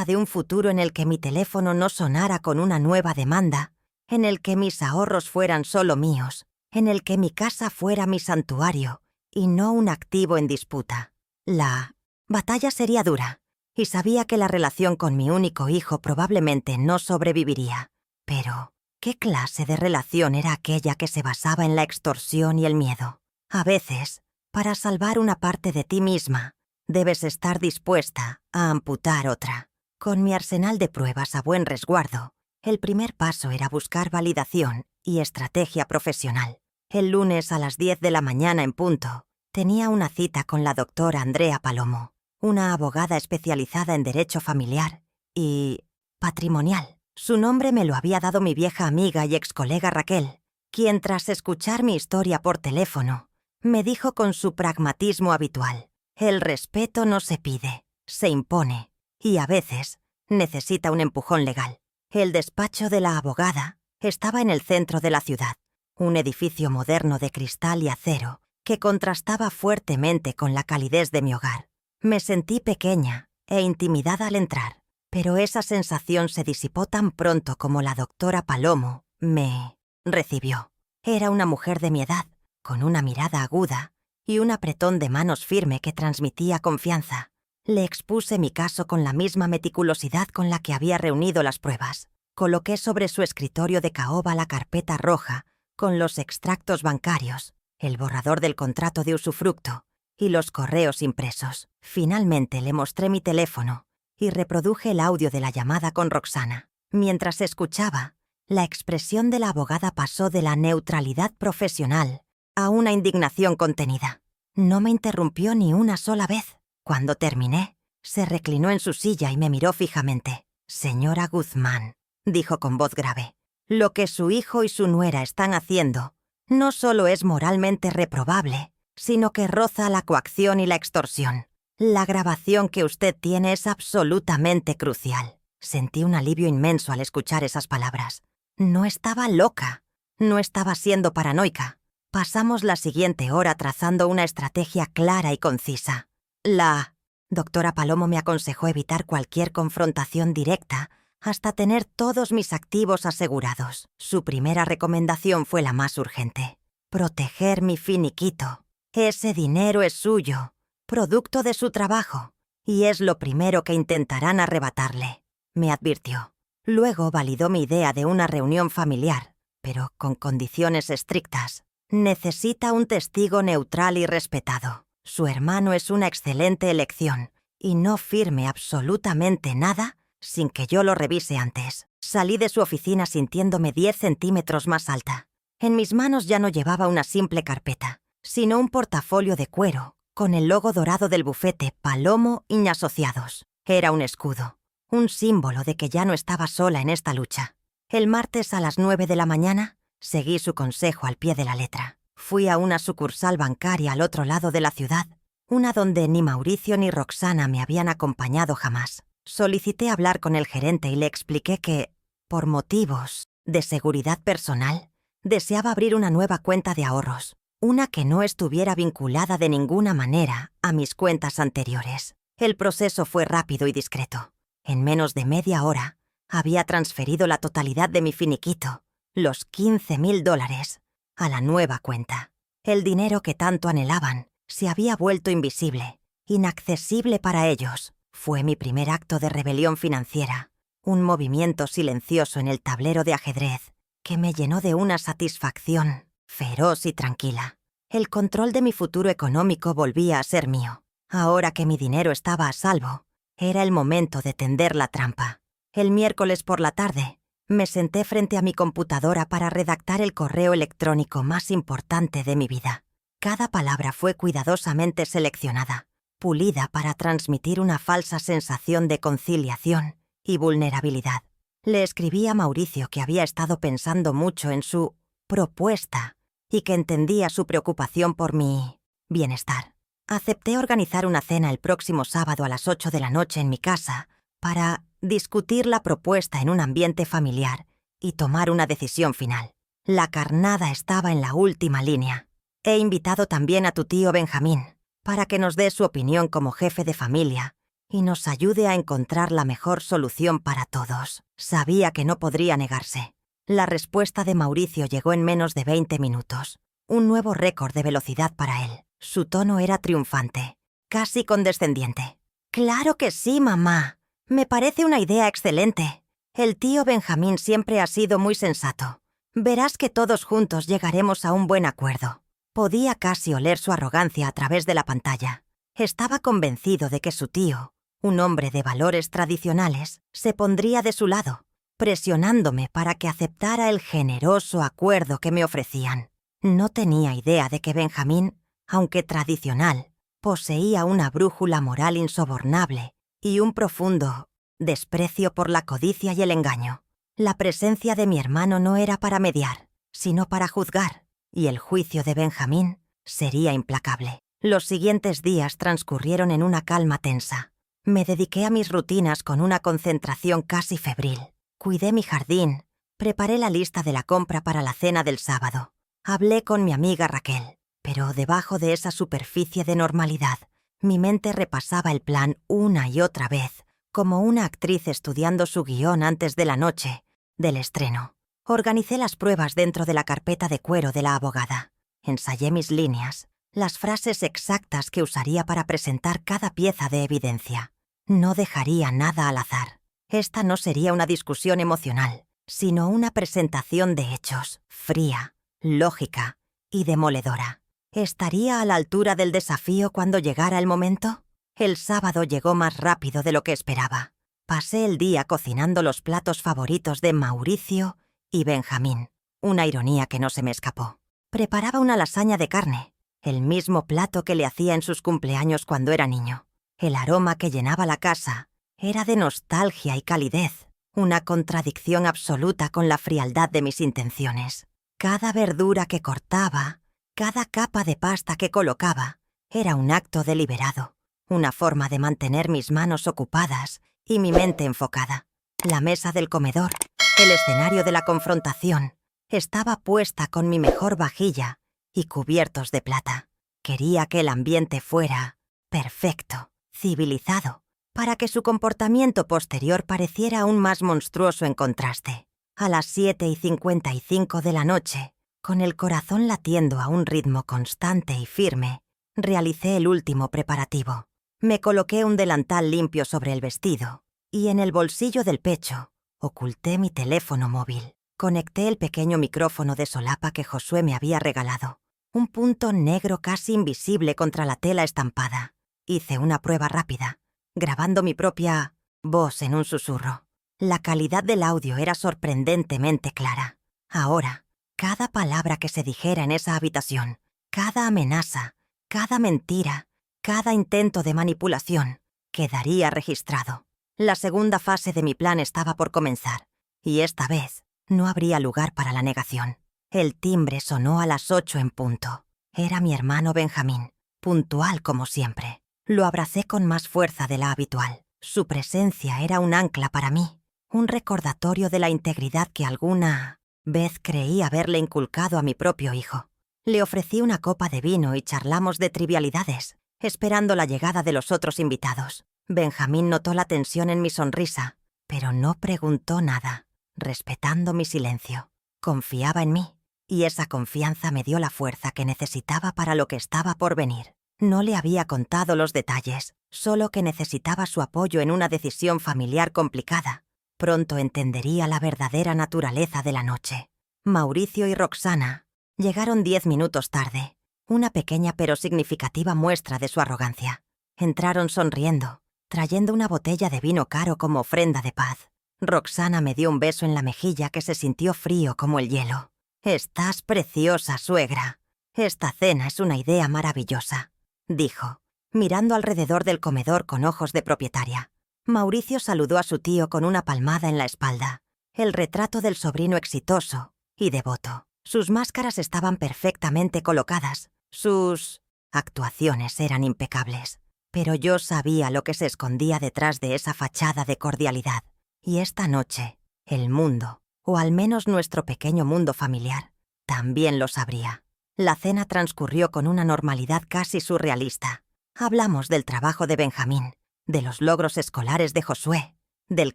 de un futuro en el que mi teléfono no sonara con una nueva demanda, en el que mis ahorros fueran solo míos, en el que mi casa fuera mi santuario y no un activo en disputa. La batalla sería dura, y sabía que la relación con mi único hijo probablemente no sobreviviría. Pero, ¿qué clase de relación era aquella que se basaba en la extorsión y el miedo? A veces, para salvar una parte de ti misma, debes estar dispuesta a amputar otra. Con mi arsenal de pruebas a buen resguardo, el primer paso era buscar validación y estrategia profesional. El lunes a las 10 de la mañana en punto, tenía una cita con la doctora Andrea Palomo, una abogada especializada en derecho familiar y patrimonial. Su nombre me lo había dado mi vieja amiga y excolega Raquel, quien tras escuchar mi historia por teléfono, me dijo con su pragmatismo habitual: el respeto no se pide, se impone, y a veces necesita un empujón legal. El despacho de la abogada estaba en el centro de la ciudad, un edificio moderno de cristal y acero que contrastaba fuertemente con la calidez de mi hogar. Me sentí pequeña e intimidada al entrar, pero esa sensación se disipó tan pronto como la doctora Palomo me recibió. Era una mujer de mi edad, con una mirada aguda y un apretón de manos firme que transmitía confianza. Le expuse mi caso con la misma meticulosidad con la que había reunido las pruebas. Coloqué sobre su escritorio de caoba la carpeta roja con los extractos bancarios, el borrador del contrato de usufructo y los correos impresos. Finalmente le mostré mi teléfono y reproduje el audio de la llamada con Roxana. Mientras escuchaba, la expresión de la abogada pasó de la neutralidad profesional a una indignación contenida. No me interrumpió ni una sola vez. Cuando terminé, se reclinó en su silla y me miró fijamente. «Señora Guzmán», dijo con voz grave, «lo que su hijo y su nuera están haciendo no solo es moralmente reprobable, sino que roza la coacción y la extorsión. La grabación que usted tiene es absolutamente crucial. Sentí un alivio inmenso al escuchar esas palabras. No estaba loca. No estaba siendo paranoica. Pasamos la siguiente hora trazando una estrategia clara y concisa. La doctora Palomo me aconsejó evitar cualquier confrontación directa hasta tener todos mis activos asegurados. Su primera recomendación fue la más urgente. Proteger mi finiquito. Ese dinero es suyo, producto de su trabajo, y es lo primero que intentarán arrebatarle, me advirtió. Luego validó mi idea de una reunión familiar, pero con condiciones estrictas. Necesita un testigo neutral y respetado. Su hermano es una excelente elección, y no firme absolutamente nada sin que yo lo revise antes. Salí de su oficina sintiéndome 10 centímetros más alta. En mis manos ya no llevaba una simple carpeta, sino un portafolio de cuero, con el logo dorado del bufete Palomo y Asociados. Era un escudo, un símbolo de que ya no estaba sola en esta lucha. El martes a las 9 de la mañana, seguí su consejo al pie de la letra. Fui a una sucursal bancaria al otro lado de la ciudad, una donde ni Mauricio ni Roxana me habían acompañado jamás. Solicité hablar con el gerente y le expliqué que, por motivos de seguridad personal, deseaba abrir una nueva cuenta de ahorros, una que no estuviera vinculada de ninguna manera a mis cuentas anteriores. El proceso fue rápido y discreto. En menos de media hora, había transferido la totalidad de mi finiquito, los $15,000, a la nueva cuenta. El dinero que tanto anhelaban se había vuelto invisible, inaccesible para ellos. Fue mi primer acto de rebelión financiera, un movimiento silencioso en el tablero de ajedrez que me llenó de una satisfacción feroz y tranquila. El control de mi futuro económico volvía a ser mío. Ahora que mi dinero estaba a salvo, era el momento de tender la trampa. El miércoles por la tarde, me senté frente a mi computadora para redactar el correo electrónico más importante de mi vida. Cada palabra fue cuidadosamente seleccionada, pulida para transmitir una falsa sensación de conciliación y vulnerabilidad. Le escribí a Mauricio que había estado pensando mucho en su propuesta y que entendía su preocupación por mi bienestar. Acepté organizar una cena el próximo sábado a las 8 de la noche en mi casa para discutir la propuesta en un ambiente familiar y tomar una decisión final. La carnada estaba en la última línea. He invitado también a tu tío Benjamín para que nos dé su opinión como jefe de familia y nos ayude a encontrar la mejor solución para todos. Sabía que no podría negarse. La respuesta de Mauricio llegó en menos de 20 minutos. Un nuevo récord de velocidad para él. Su tono era triunfante, casi condescendiente. «Claro que sí, mamá. Me parece una idea excelente. El tío Benjamín siempre ha sido muy sensato. Verás que todos juntos llegaremos a un buen acuerdo». Podía casi oler su arrogancia a través de la pantalla. Estaba convencido de que su tío, un hombre de valores tradicionales, se pondría de su lado, presionándome para que aceptara el generoso acuerdo que me ofrecían. No tenía idea de que Benjamín, aunque tradicional, poseía una brújula moral insobornable y un profundo desprecio por la codicia y el engaño. La presencia de mi hermano no era para mediar, sino para juzgar, y el juicio de Benjamín sería implacable. Los siguientes días transcurrieron en una calma tensa. Me dediqué a mis rutinas con una concentración casi febril. Cuidé mi jardín, preparé la lista de la compra para la cena del sábado. Hablé con mi amiga Raquel, pero debajo de esa superficie de normalidad, mi mente repasaba el plan una y otra vez, como una actriz estudiando su guión antes de la noche del estreno. Organicé las pruebas dentro de la carpeta de cuero de la abogada. Ensayé mis líneas, las frases exactas que usaría para presentar cada pieza de evidencia. No dejaría nada al azar. Esta no sería una discusión emocional, sino una presentación de hechos, fría, lógica y demoledora. ¿Estaría a la altura del desafío cuando llegara el momento? El sábado llegó más rápido de lo que esperaba. Pasé el día cocinando los platos favoritos de Mauricio y Benjamín, una ironía que no se me escapó. Preparaba una lasaña de carne, el mismo plato que le hacía en sus cumpleaños cuando era niño. El aroma que llenaba la casa era de nostalgia y calidez, una contradicción absoluta con la frialdad de mis intenciones. Cada verdura que cortaba, cada capa de pasta que colocaba, era un acto deliberado, una forma de mantener mis manos ocupadas y mi mente enfocada. La mesa del comedor, el escenario de la confrontación, estaba puesta con mi mejor vajilla y cubiertos de plata. Quería que el ambiente fuera perfecto, civilizado, para que su comportamiento posterior pareciera aún más monstruoso en contraste. A las 7:55 de la noche, con el corazón latiendo a un ritmo constante y firme, realicé el último preparativo. Me coloqué un delantal limpio sobre el vestido y en el bolsillo del pecho oculté mi teléfono móvil. Conecté el pequeño micrófono de solapa que Josué me había regalado, un punto negro casi invisible contra la tela estampada. Hice una prueba rápida, grabando mi propia voz en un susurro. La calidad del audio era sorprendentemente clara. Ahora, cada palabra que se dijera en esa habitación, cada amenaza, cada mentira, cada intento de manipulación, quedaría registrado. La segunda fase de mi plan estaba por comenzar, y esta vez no habría lugar para la negación. El timbre sonó a las 8 en punto. Era mi hermano Benjamín, puntual como siempre. Lo abracé con más fuerza de la habitual. Su presencia era un ancla para mí, un recordatorio de la integridad que alguna vez creí haberle inculcado a mi propio hijo. Le ofrecí una copa de vino y charlamos de trivialidades, esperando la llegada de los otros invitados. Benjamín notó la tensión en mi sonrisa, pero no preguntó nada, respetando mi silencio. Confiaba en mí, y esa confianza me dio la fuerza que necesitaba para lo que estaba por venir. No le había contado los detalles, solo que necesitaba su apoyo en una decisión familiar complicada. Pronto entendería la verdadera naturaleza de la noche. Mauricio y Roxana llegaron 10 minutos tarde, una pequeña pero significativa muestra de su arrogancia. Entraron sonriendo, trayendo una botella de vino caro como ofrenda de paz. Roxana me dio un beso en la mejilla que se sintió frío como el hielo. «Estás preciosa, suegra. Esta cena es una idea maravillosa», dijo, mirando alrededor del comedor con ojos de propietaria. Mauricio saludó a su tío con una palmada en la espalda, el retrato del sobrino exitoso y devoto. Sus máscaras estaban perfectamente colocadas, sus actuaciones eran impecables. Pero yo sabía lo que se escondía detrás de esa fachada de cordialidad. Y esta noche, el mundo, o al menos nuestro pequeño mundo familiar, también lo sabría. La cena transcurrió con una normalidad casi surrealista. Hablamos del trabajo de Benjamín, de los logros escolares de Josué, del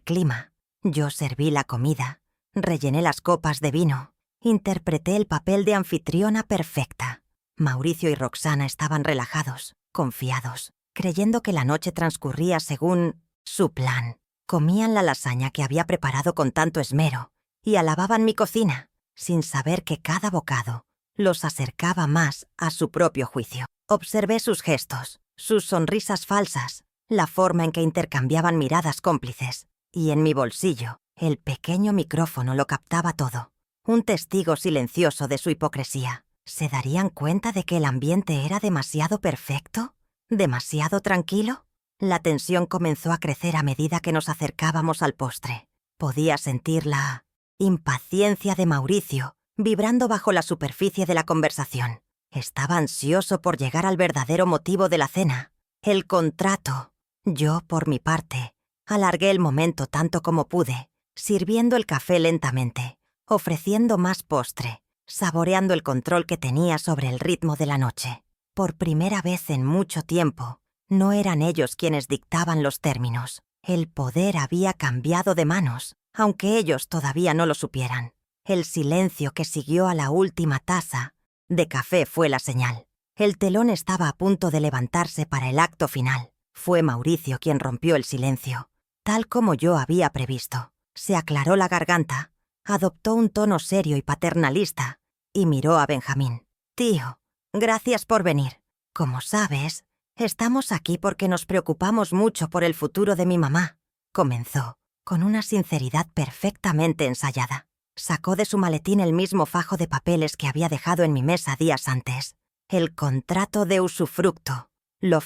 clima. Yo serví la comida, rellené las copas de vino, interpreté el papel de anfitriona perfecta. Mauricio y Roxana estaban relajados, confiados, creyendo que la noche transcurría según su plan. Comían la lasaña que había preparado con tanto esmero y alababan mi cocina, sin saber que cada bocado los acercaba más a su propio juicio. Observé sus gestos, sus sonrisas falsas, la forma en que intercambiaban miradas cómplices, y en mi bolsillo, el pequeño micrófono lo captaba todo, un testigo silencioso de su hipocresía. ¿Se darían cuenta de que el ambiente era demasiado perfecto? ¿Demasiado tranquilo? La tensión comenzó a crecer a medida que nos acercábamos al postre. Podía sentir la impaciencia de Mauricio vibrando bajo la superficie de la conversación. Estaba ansioso por llegar al verdadero motivo de la cena, el contrato. Yo, por mi parte, alargué el momento tanto como pude, sirviendo el café lentamente, ofreciendo más postre, saboreando el control que tenía sobre el ritmo de la noche. Por primera vez en mucho tiempo, no eran ellos quienes dictaban los términos. El poder había cambiado de manos, aunque ellos todavía no lo supieran. El silencio que siguió a la última taza de café fue la señal. El telón estaba a punto de levantarse para el acto final. Fue Mauricio quien rompió el silencio, tal como yo había previsto. Se aclaró la garganta, adoptó un tono serio y paternalista, y miró a Benjamín. «Tío, gracias por venir. Como sabes, estamos aquí porque nos preocupamos mucho por el futuro de mi mamá», comenzó, con una sinceridad perfectamente ensayada. Sacó de su maletín el mismo fajo de papeles que había dejado en mi mesa días antes. El contrato de usufructo. Lo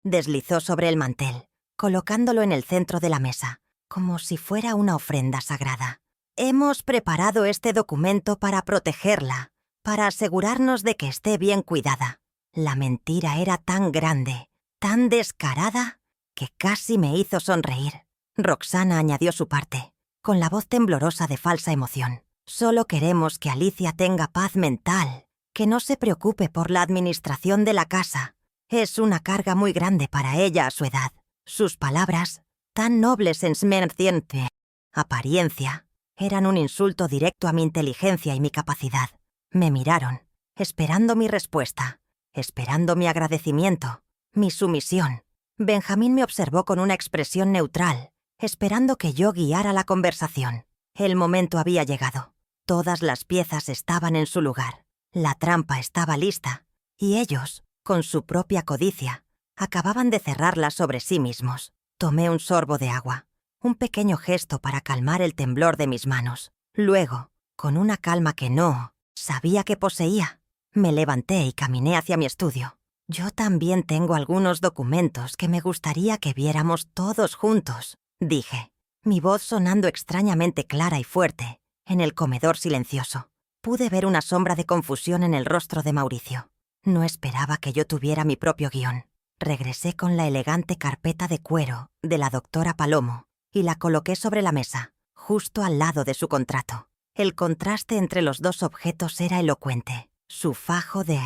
deslizó sobre el mantel, colocándolo en el centro de la mesa, como si fuera una ofrenda sagrada. «Hemos preparado este documento para protegerla, para asegurarnos de que esté bien cuidada». La mentira era tan grande, tan descarada, que casi me hizo sonreír. Roxana añadió su parte, con la voz temblorosa de falsa emoción. Solo queremos que Alicia tenga paz mental, que no se preocupe por la administración de la casa. Es una carga muy grande para ella a su edad. Sus palabras, tan nobles en smerciente apariencia, eran un insulto directo a mi inteligencia y mi capacidad. Me miraron, esperando mi respuesta, esperando mi agradecimiento, mi sumisión. Benjamín me observó con una expresión neutral, esperando que yo guiara la conversación. El momento había llegado. Todas las piezas estaban en su lugar. La trampa estaba lista, y ellos, con su propia codicia, acababan de cerrarla sobre sí mismos. Tomé un sorbo de agua, un pequeño gesto para calmar el temblor de mis manos. Luego, con una calma que no sabía que poseía, me levanté y caminé hacia mi estudio. Yo también tengo algunos documentos que me gustaría que viéramos todos juntos, dije, mi voz sonando extrañamente clara y fuerte, en el comedor silencioso. Pude ver una sombra de confusión en el rostro de Mauricio. No esperaba que yo tuviera mi propio guión. Regresé con la elegante carpeta de cuero de la doctora Palomo y la coloqué sobre la mesa, justo al lado de su contrato. El contraste entre los dos objetos era elocuente. Su fajo de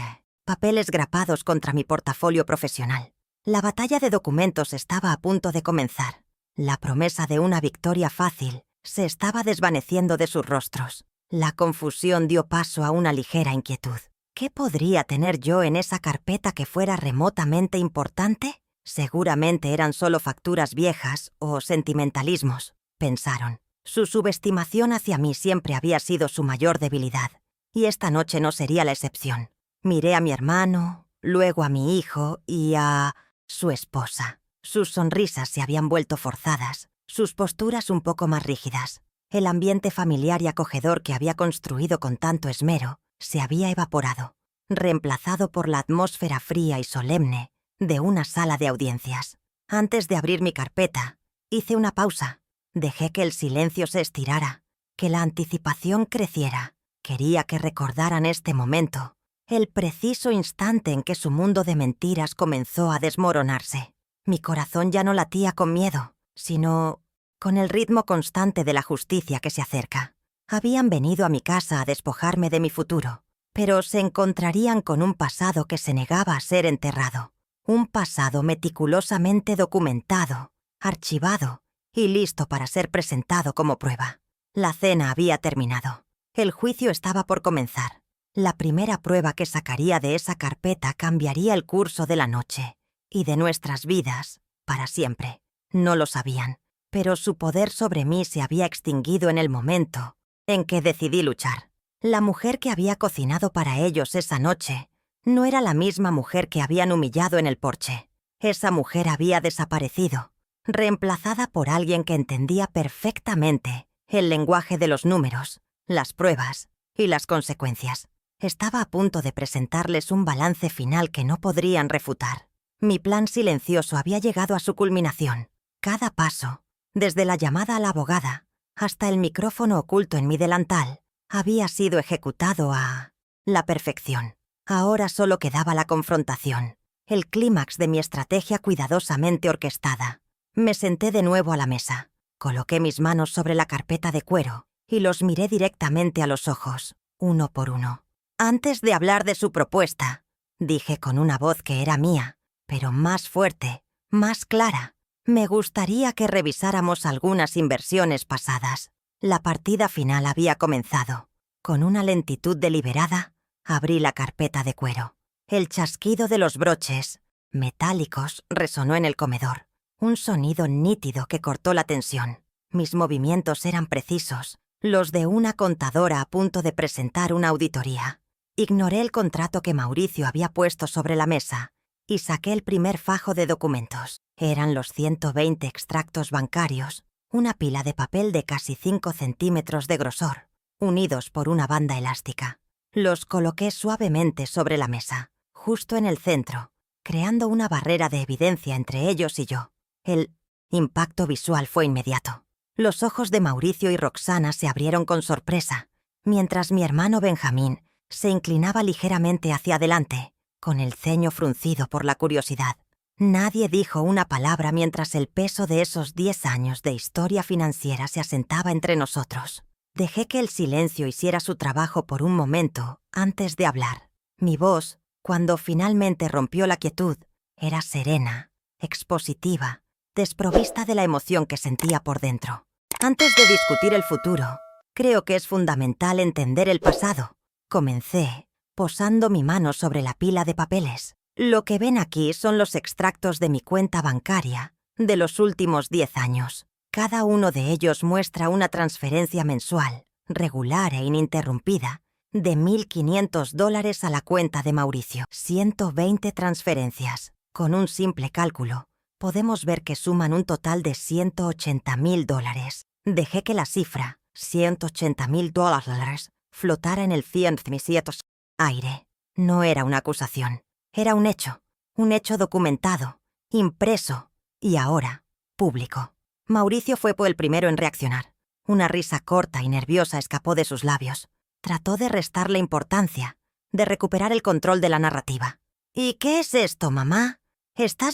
papeles grapados contra mi portafolio profesional. La batalla de documentos estaba a punto de comenzar. La promesa de una victoria fácil se estaba desvaneciendo de sus rostros. La confusión dio paso a una ligera inquietud. ¿Qué podría tener yo en esa carpeta que fuera remotamente importante? Seguramente eran solo facturas viejas o sentimentalismos, pensaron. Su subestimación hacia mí siempre había sido su mayor debilidad, y esta noche no sería la excepción. Miré a mi hermano, luego a mi hijo y a su esposa. Sus sonrisas se habían vuelto forzadas, sus posturas un poco más rígidas. El ambiente familiar y acogedor que había construido con tanto esmero se había evaporado, reemplazado por la atmósfera fría y solemne de una sala de audiencias. Antes de abrir mi carpeta, hice una pausa. Dejé que el silencio se estirara, que la anticipación creciera. Quería que recordaran este momento, el preciso instante en que su mundo de mentiras comenzó a desmoronarse. Mi corazón ya no latía con miedo, sino con el ritmo constante de la justicia que se acerca. Habían venido a mi casa a despojarme de mi futuro, pero se encontrarían con un pasado que se negaba a ser enterrado. Un pasado meticulosamente documentado, archivado y listo para ser presentado como prueba. La cena había terminado. El juicio estaba por comenzar. La primera prueba que sacaría de esa carpeta cambiaría el curso de la noche y de nuestras vidas para siempre. No lo sabían, pero su poder sobre mí se había extinguido en el momento en que decidí luchar. La mujer que había cocinado para ellos esa noche no era la misma mujer que habían humillado en el porche. Esa mujer había desaparecido, reemplazada por alguien que entendía perfectamente el lenguaje de los números, las pruebas y las consecuencias. Estaba a punto de presentarles un balance final que no podrían refutar. Mi plan silencioso había llegado a su culminación. Cada paso, desde la llamada a la abogada hasta el micrófono oculto en mi delantal, había sido ejecutado a la perfección. Ahora solo quedaba la confrontación, el clímax de mi estrategia cuidadosamente orquestada. Me senté de nuevo a la mesa, coloqué mis manos sobre la carpeta de cuero y los miré directamente a los ojos, uno por uno. Antes de hablar de su propuesta, dije con una voz que era mía, pero más fuerte, más clara, me gustaría que revisáramos algunas inversiones pasadas. La partida final había comenzado. Con una lentitud deliberada, abrí la carpeta de cuero. El chasquido de los broches, metálicos, resonó en el comedor. Un sonido nítido que cortó la tensión. Mis movimientos eran precisos, los de una contadora a punto de presentar una auditoría. Ignoré el contrato que Mauricio había puesto sobre la mesa y saqué el primer fajo de documentos. Eran los 120 extractos bancarios, una pila de papel de casi 5 centímetros de grosor, unidos por una banda elástica. Los coloqué suavemente sobre la mesa, justo en el centro, creando una barrera de evidencia entre ellos y yo. El impacto visual fue inmediato. Los ojos de Mauricio y Roxana se abrieron con sorpresa, mientras mi hermano Benjamín se inclinaba ligeramente hacia adelante, con el ceño fruncido por la curiosidad. Nadie dijo una palabra mientras el peso de esos 10 años de historia financiera se asentaba entre nosotros. Dejé que el silencio hiciera su trabajo por un momento antes de hablar. Mi voz, cuando finalmente rompió la quietud, era serena, expositiva, desprovista de la emoción que sentía por dentro. Antes de discutir el futuro, creo que es fundamental entender el pasado. Comencé, posando mi mano sobre la pila de papeles. Lo que ven aquí son los extractos de mi cuenta bancaria de los últimos 10 años. Cada uno de ellos muestra una transferencia mensual, regular e ininterrumpida, de $1,500 a la cuenta de Mauricio. 120 transferencias. Con un simple cálculo, podemos ver que suman un total de $180,000. Dejé que la cifra, $180,000, flotara en el aire. No era una acusación. Era un hecho documentado, impreso y ahora público. Mauricio fue el primero en reaccionar. Una risa corta y nerviosa escapó de sus labios. Trató de restarle importancia, de recuperar el control de la narrativa. ¿Y qué es esto, mamá?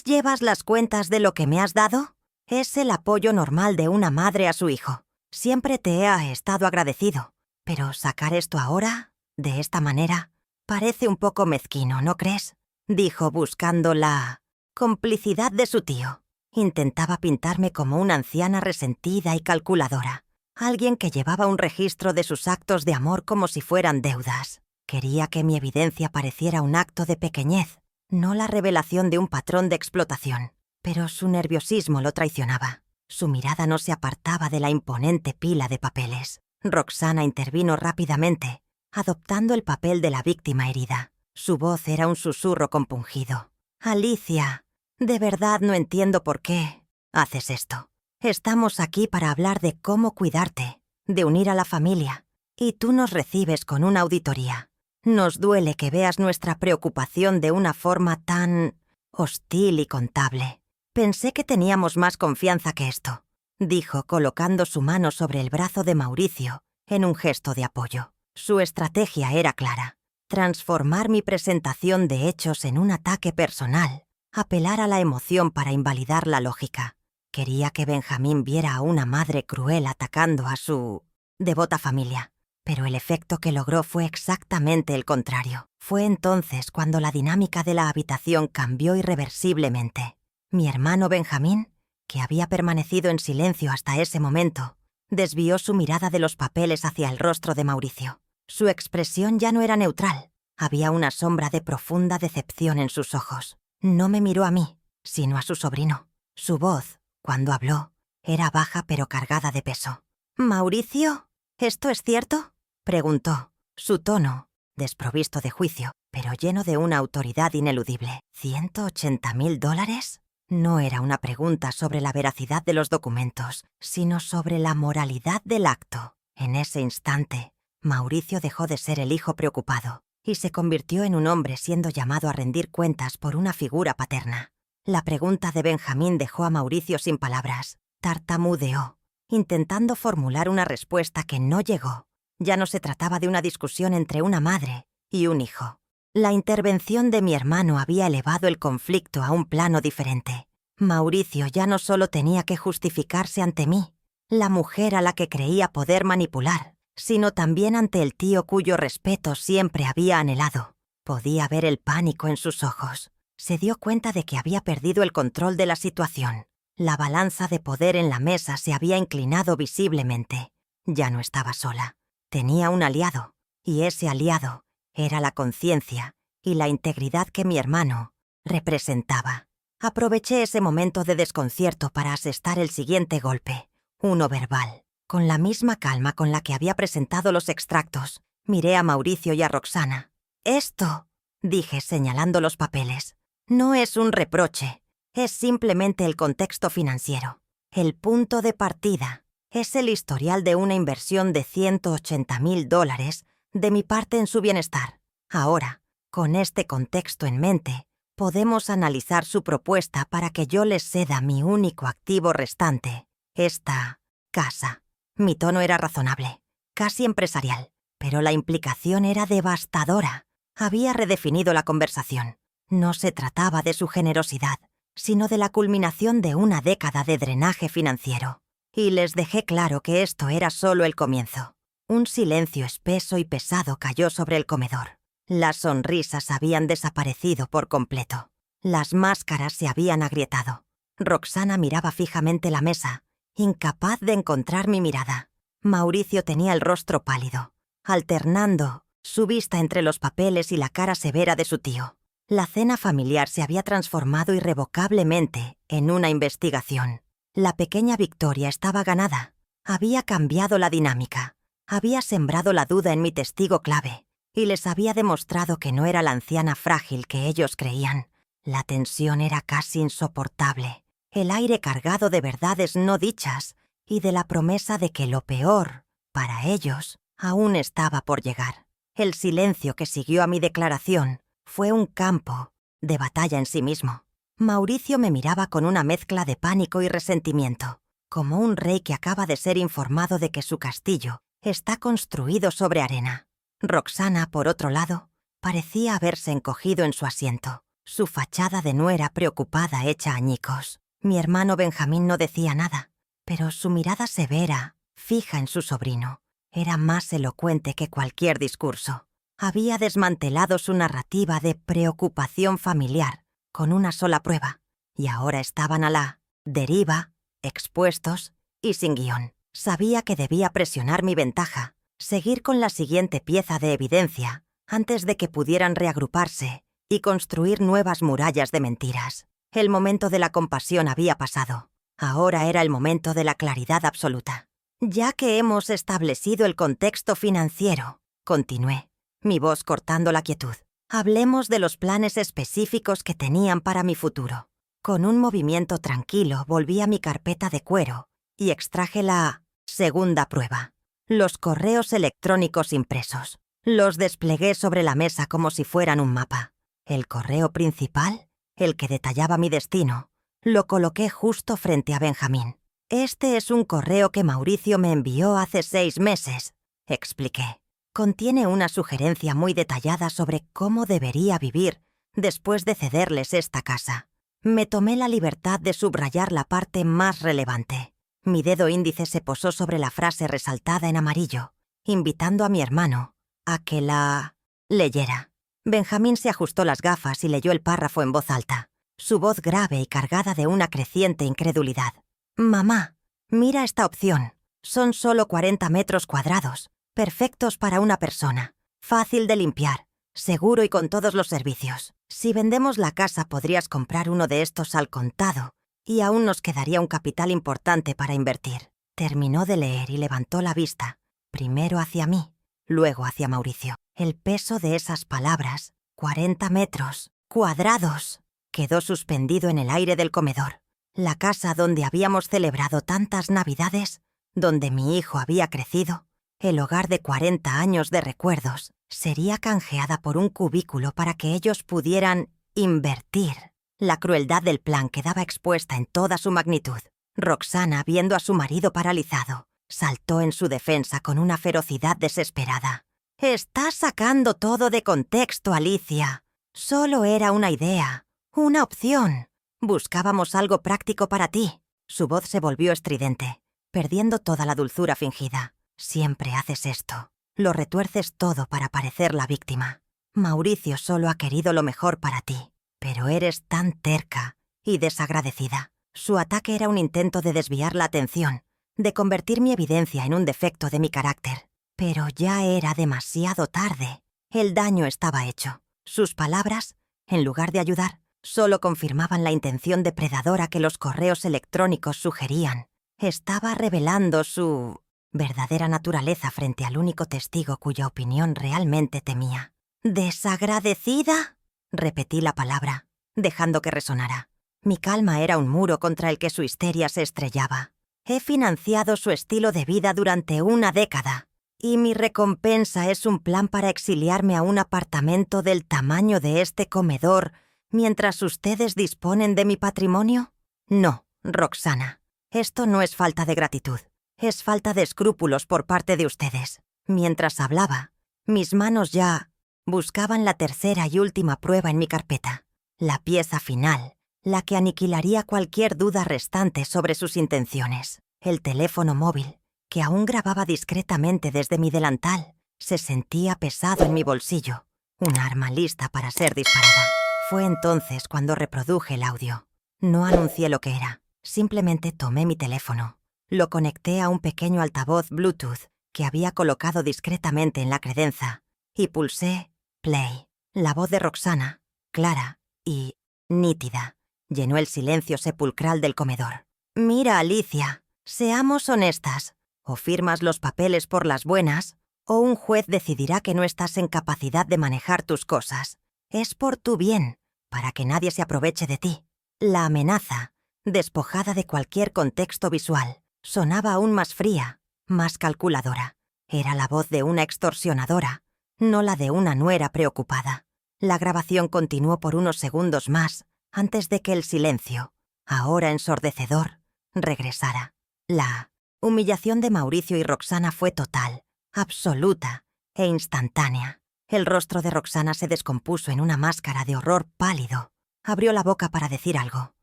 ¿Llevas las cuentas de lo que me has dado? Es el apoyo normal de una madre a su hijo. Siempre te he estado agradecido. Pero sacar esto ahora, de esta manera, parece un poco mezquino, ¿no crees? Dijo buscando la complicidad de su tío. Intentaba pintarme como una anciana resentida y calculadora, alguien que llevaba un registro de sus actos de amor como si fueran deudas. Quería que mi evidencia pareciera un acto de pequeñez, no la revelación de un patrón de explotación. Pero su nerviosismo lo traicionaba. Su mirada no se apartaba de la imponente pila de papeles. Roxana intervino rápidamente, adoptando el papel de la víctima herida. Su voz era un susurro compungido. Alicia, de verdad no entiendo por qué haces esto. Estamos aquí para hablar de cómo cuidarte, de unir a la familia, y tú nos recibes con una auditoría. Nos duele que veas nuestra preocupación de una forma tan hostil y contable. Pensé que teníamos más confianza que esto, dijo colocando su mano sobre el brazo de Mauricio en un gesto de apoyo. Su estrategia era clara: transformar mi presentación de hechos en un ataque personal, apelar a la emoción para invalidar la lógica. Quería que Benjamín viera a una madre cruel atacando a su devota familia, pero el efecto que logró fue exactamente el contrario. Fue entonces cuando la dinámica de la habitación cambió irreversiblemente. Mi hermano Benjamín, que había permanecido en silencio hasta ese momento, desvió su mirada de los papeles hacia el rostro de Mauricio. Su expresión ya no era neutral. Había una sombra de profunda decepción en sus ojos. No me miró a mí, sino a su sobrino. Su voz, cuando habló, era baja pero cargada de peso. «¿Mauricio? ¿Esto es cierto?», preguntó. Su tono, desprovisto de juicio, pero lleno de una autoridad ineludible. ¿$180,000? No era una pregunta sobre la veracidad de los documentos, sino sobre la moralidad del acto. En ese instante, Mauricio dejó de ser el hijo preocupado y se convirtió en un hombre siendo llamado a rendir cuentas por una figura paterna. La pregunta de Benjamín dejó a Mauricio sin palabras. Tartamudeó, intentando formular una respuesta que no llegó. Ya no se trataba de una discusión entre una madre y un hijo. La intervención de mi hermano había elevado el conflicto a un plano diferente. Mauricio ya no solo tenía que justificarse ante mí, la mujer a la que creía poder manipular, sino también ante el tío cuyo respeto siempre había anhelado. Podía ver el pánico en sus ojos. Se dio cuenta de que había perdido el control de la situación. La balanza de poder en la mesa se había inclinado visiblemente. Ya no estaba sola. Tenía un aliado, y ese aliado era la conciencia y la integridad que mi hermano representaba. Aproveché ese momento de desconcierto para asestar el siguiente golpe, uno verbal. Con la misma calma con la que había presentado los extractos, miré a Mauricio y a Roxana. «Esto», dije señalando los papeles, «no es un reproche, es simplemente el contexto financiero. El punto de partida es el historial de una inversión de $180,000 de mi parte en su bienestar. Ahora, con este contexto en mente, podemos analizar su propuesta para que yo les ceda mi único activo restante, esta casa». Mi tono era razonable, casi empresarial, pero la implicación era devastadora. Había redefinido la conversación. No se trataba de su generosidad, sino de la culminación de una década de drenaje financiero. Y les dejé claro que esto era solo el comienzo. Un silencio espeso y pesado cayó sobre el comedor. Las sonrisas habían desaparecido por completo. Las máscaras se habían agrietado. Roxana miraba fijamente la mesa, incapaz de encontrar mi mirada. Mauricio tenía el rostro pálido, alternando su vista entre los papeles y la cara severa de su tío. La cena familiar se había transformado irrevocablemente en una investigación. La pequeña victoria estaba ganada. Había cambiado la dinámica. Había sembrado la duda en mi testigo clave y les había demostrado que no era la anciana frágil que ellos creían. La tensión era casi insoportable. El aire cargado de verdades no dichas y de la promesa de que lo peor, para ellos, aún estaba por llegar. El silencio que siguió a mi declaración fue un campo de batalla en sí mismo. Mauricio me miraba con una mezcla de pánico y resentimiento, como un rey que acaba de ser informado de que su castillo está construido sobre arena. Roxana, por otro lado, parecía haberse encogido en su asiento, su fachada de nuera preocupada hecha añicos. Mi hermano Benjamín no decía nada, pero su mirada severa, fija en su sobrino, era más elocuente que cualquier discurso. Había desmantelado su narrativa de preocupación familiar con una sola prueba, y ahora estaban a la deriva, expuestos y sin guión. Sabía que debía presionar mi ventaja, seguir con la siguiente pieza de evidencia antes de que pudieran reagruparse y construir nuevas murallas de mentiras. El momento de la compasión había pasado. Ahora era el momento de la claridad absoluta. Ya que hemos establecido el contexto financiero, continué, mi voz cortando la quietud, hablemos de los planes específicos que tenían para mi futuro. Con un movimiento tranquilo volví a mi carpeta de cuero y extraje la segunda prueba, los correos electrónicos impresos. Los desplegué sobre la mesa como si fueran un mapa. El correo principal, el que detallaba mi destino, lo coloqué justo frente a Benjamín. Este es un correo que Mauricio me envió hace 6 meses, expliqué. Contiene una sugerencia muy detallada sobre cómo debería vivir después de cederles esta casa. Me tomé la libertad de subrayar la parte más relevante. Mi dedo índice se posó sobre la frase resaltada en amarillo, invitando a mi hermano a que la leyera. Benjamín se ajustó las gafas y leyó el párrafo en voz alta, su voz grave y cargada de una creciente incredulidad. «Mamá, mira esta opción. Son solo 40 metros cuadrados, perfectos para una persona, fácil de limpiar, seguro y con todos los servicios. Si vendemos la casa podrías comprar uno de estos al contado y aún nos quedaría un capital importante para invertir». Terminó de leer y levantó la vista, primero hacia mí, luego hacia Mauricio. El peso de esas palabras, 40 metros cuadrados, quedó suspendido en el aire del comedor. La casa donde habíamos celebrado tantas Navidades, donde mi hijo había crecido, el hogar de 40 años de recuerdos, sería canjeada por un cubículo para que ellos pudieran invertir. La crueldad del plan quedaba expuesta en toda su magnitud. Roxana, viendo a su marido paralizado, saltó en su defensa con una ferocidad desesperada. «Estás sacando todo de contexto, Alicia. Solo era una idea, una opción. Buscábamos algo práctico para ti». Su voz se volvió estridente, perdiendo toda la dulzura fingida. «Siempre haces esto. Lo retuerces todo para parecer la víctima. Mauricio solo ha querido lo mejor para ti, pero eres tan terca y desagradecida». Su ataque era un intento de desviar la atención, de convertir mi evidencia en un defecto de mi carácter. Pero ya era demasiado tarde. El daño estaba hecho. Sus palabras, en lugar de ayudar, solo confirmaban la intención depredadora que los correos electrónicos sugerían. Estaba revelando su verdadera naturaleza frente al único testigo cuya opinión realmente temía. «¿Desagradecida?», repetí la palabra, dejando que resonara. Mi calma era un muro contra el que su histeria se estrellaba. He financiado su estilo de vida durante una década, y mi recompensa es un plan para exiliarme a un apartamento del tamaño de este comedor mientras ustedes disponen de mi patrimonio. No, Roxana, esto no es falta de gratitud, es falta de escrúpulos por parte de ustedes. Mientras hablaba, mis manos ya buscaban la tercera y última prueba en mi carpeta, la pieza final, la que aniquilaría cualquier duda restante sobre sus intenciones. El teléfono móvil, que aún grababa discretamente desde mi delantal, se sentía pesado en mi bolsillo, un arma lista para ser disparada. Fue entonces cuando reproduje el audio. No anuncié lo que era, simplemente tomé mi teléfono. Lo conecté a un pequeño altavoz Bluetooth que había colocado discretamente en la credenza y pulsé play. La voz de Roxana, clara y nítida, llenó el silencio sepulcral del comedor. «Mira, Alicia, seamos honestas. O firmas los papeles por las buenas, o un juez decidirá que no estás en capacidad de manejar tus cosas. Es por tu bien, para que nadie se aproveche de ti». La amenaza, despojada de cualquier contexto visual, sonaba aún más fría, más calculadora. Era la voz de una extorsionadora, no la de una nuera preocupada. La grabación continuó por unos segundos más antes de que el silencio, ahora ensordecedor, regresara. La humillación de Mauricio y Roxana fue total, absoluta e instantánea. El rostro de Roxana se descompuso en una máscara de horror pálido. Abrió la boca para decir algo,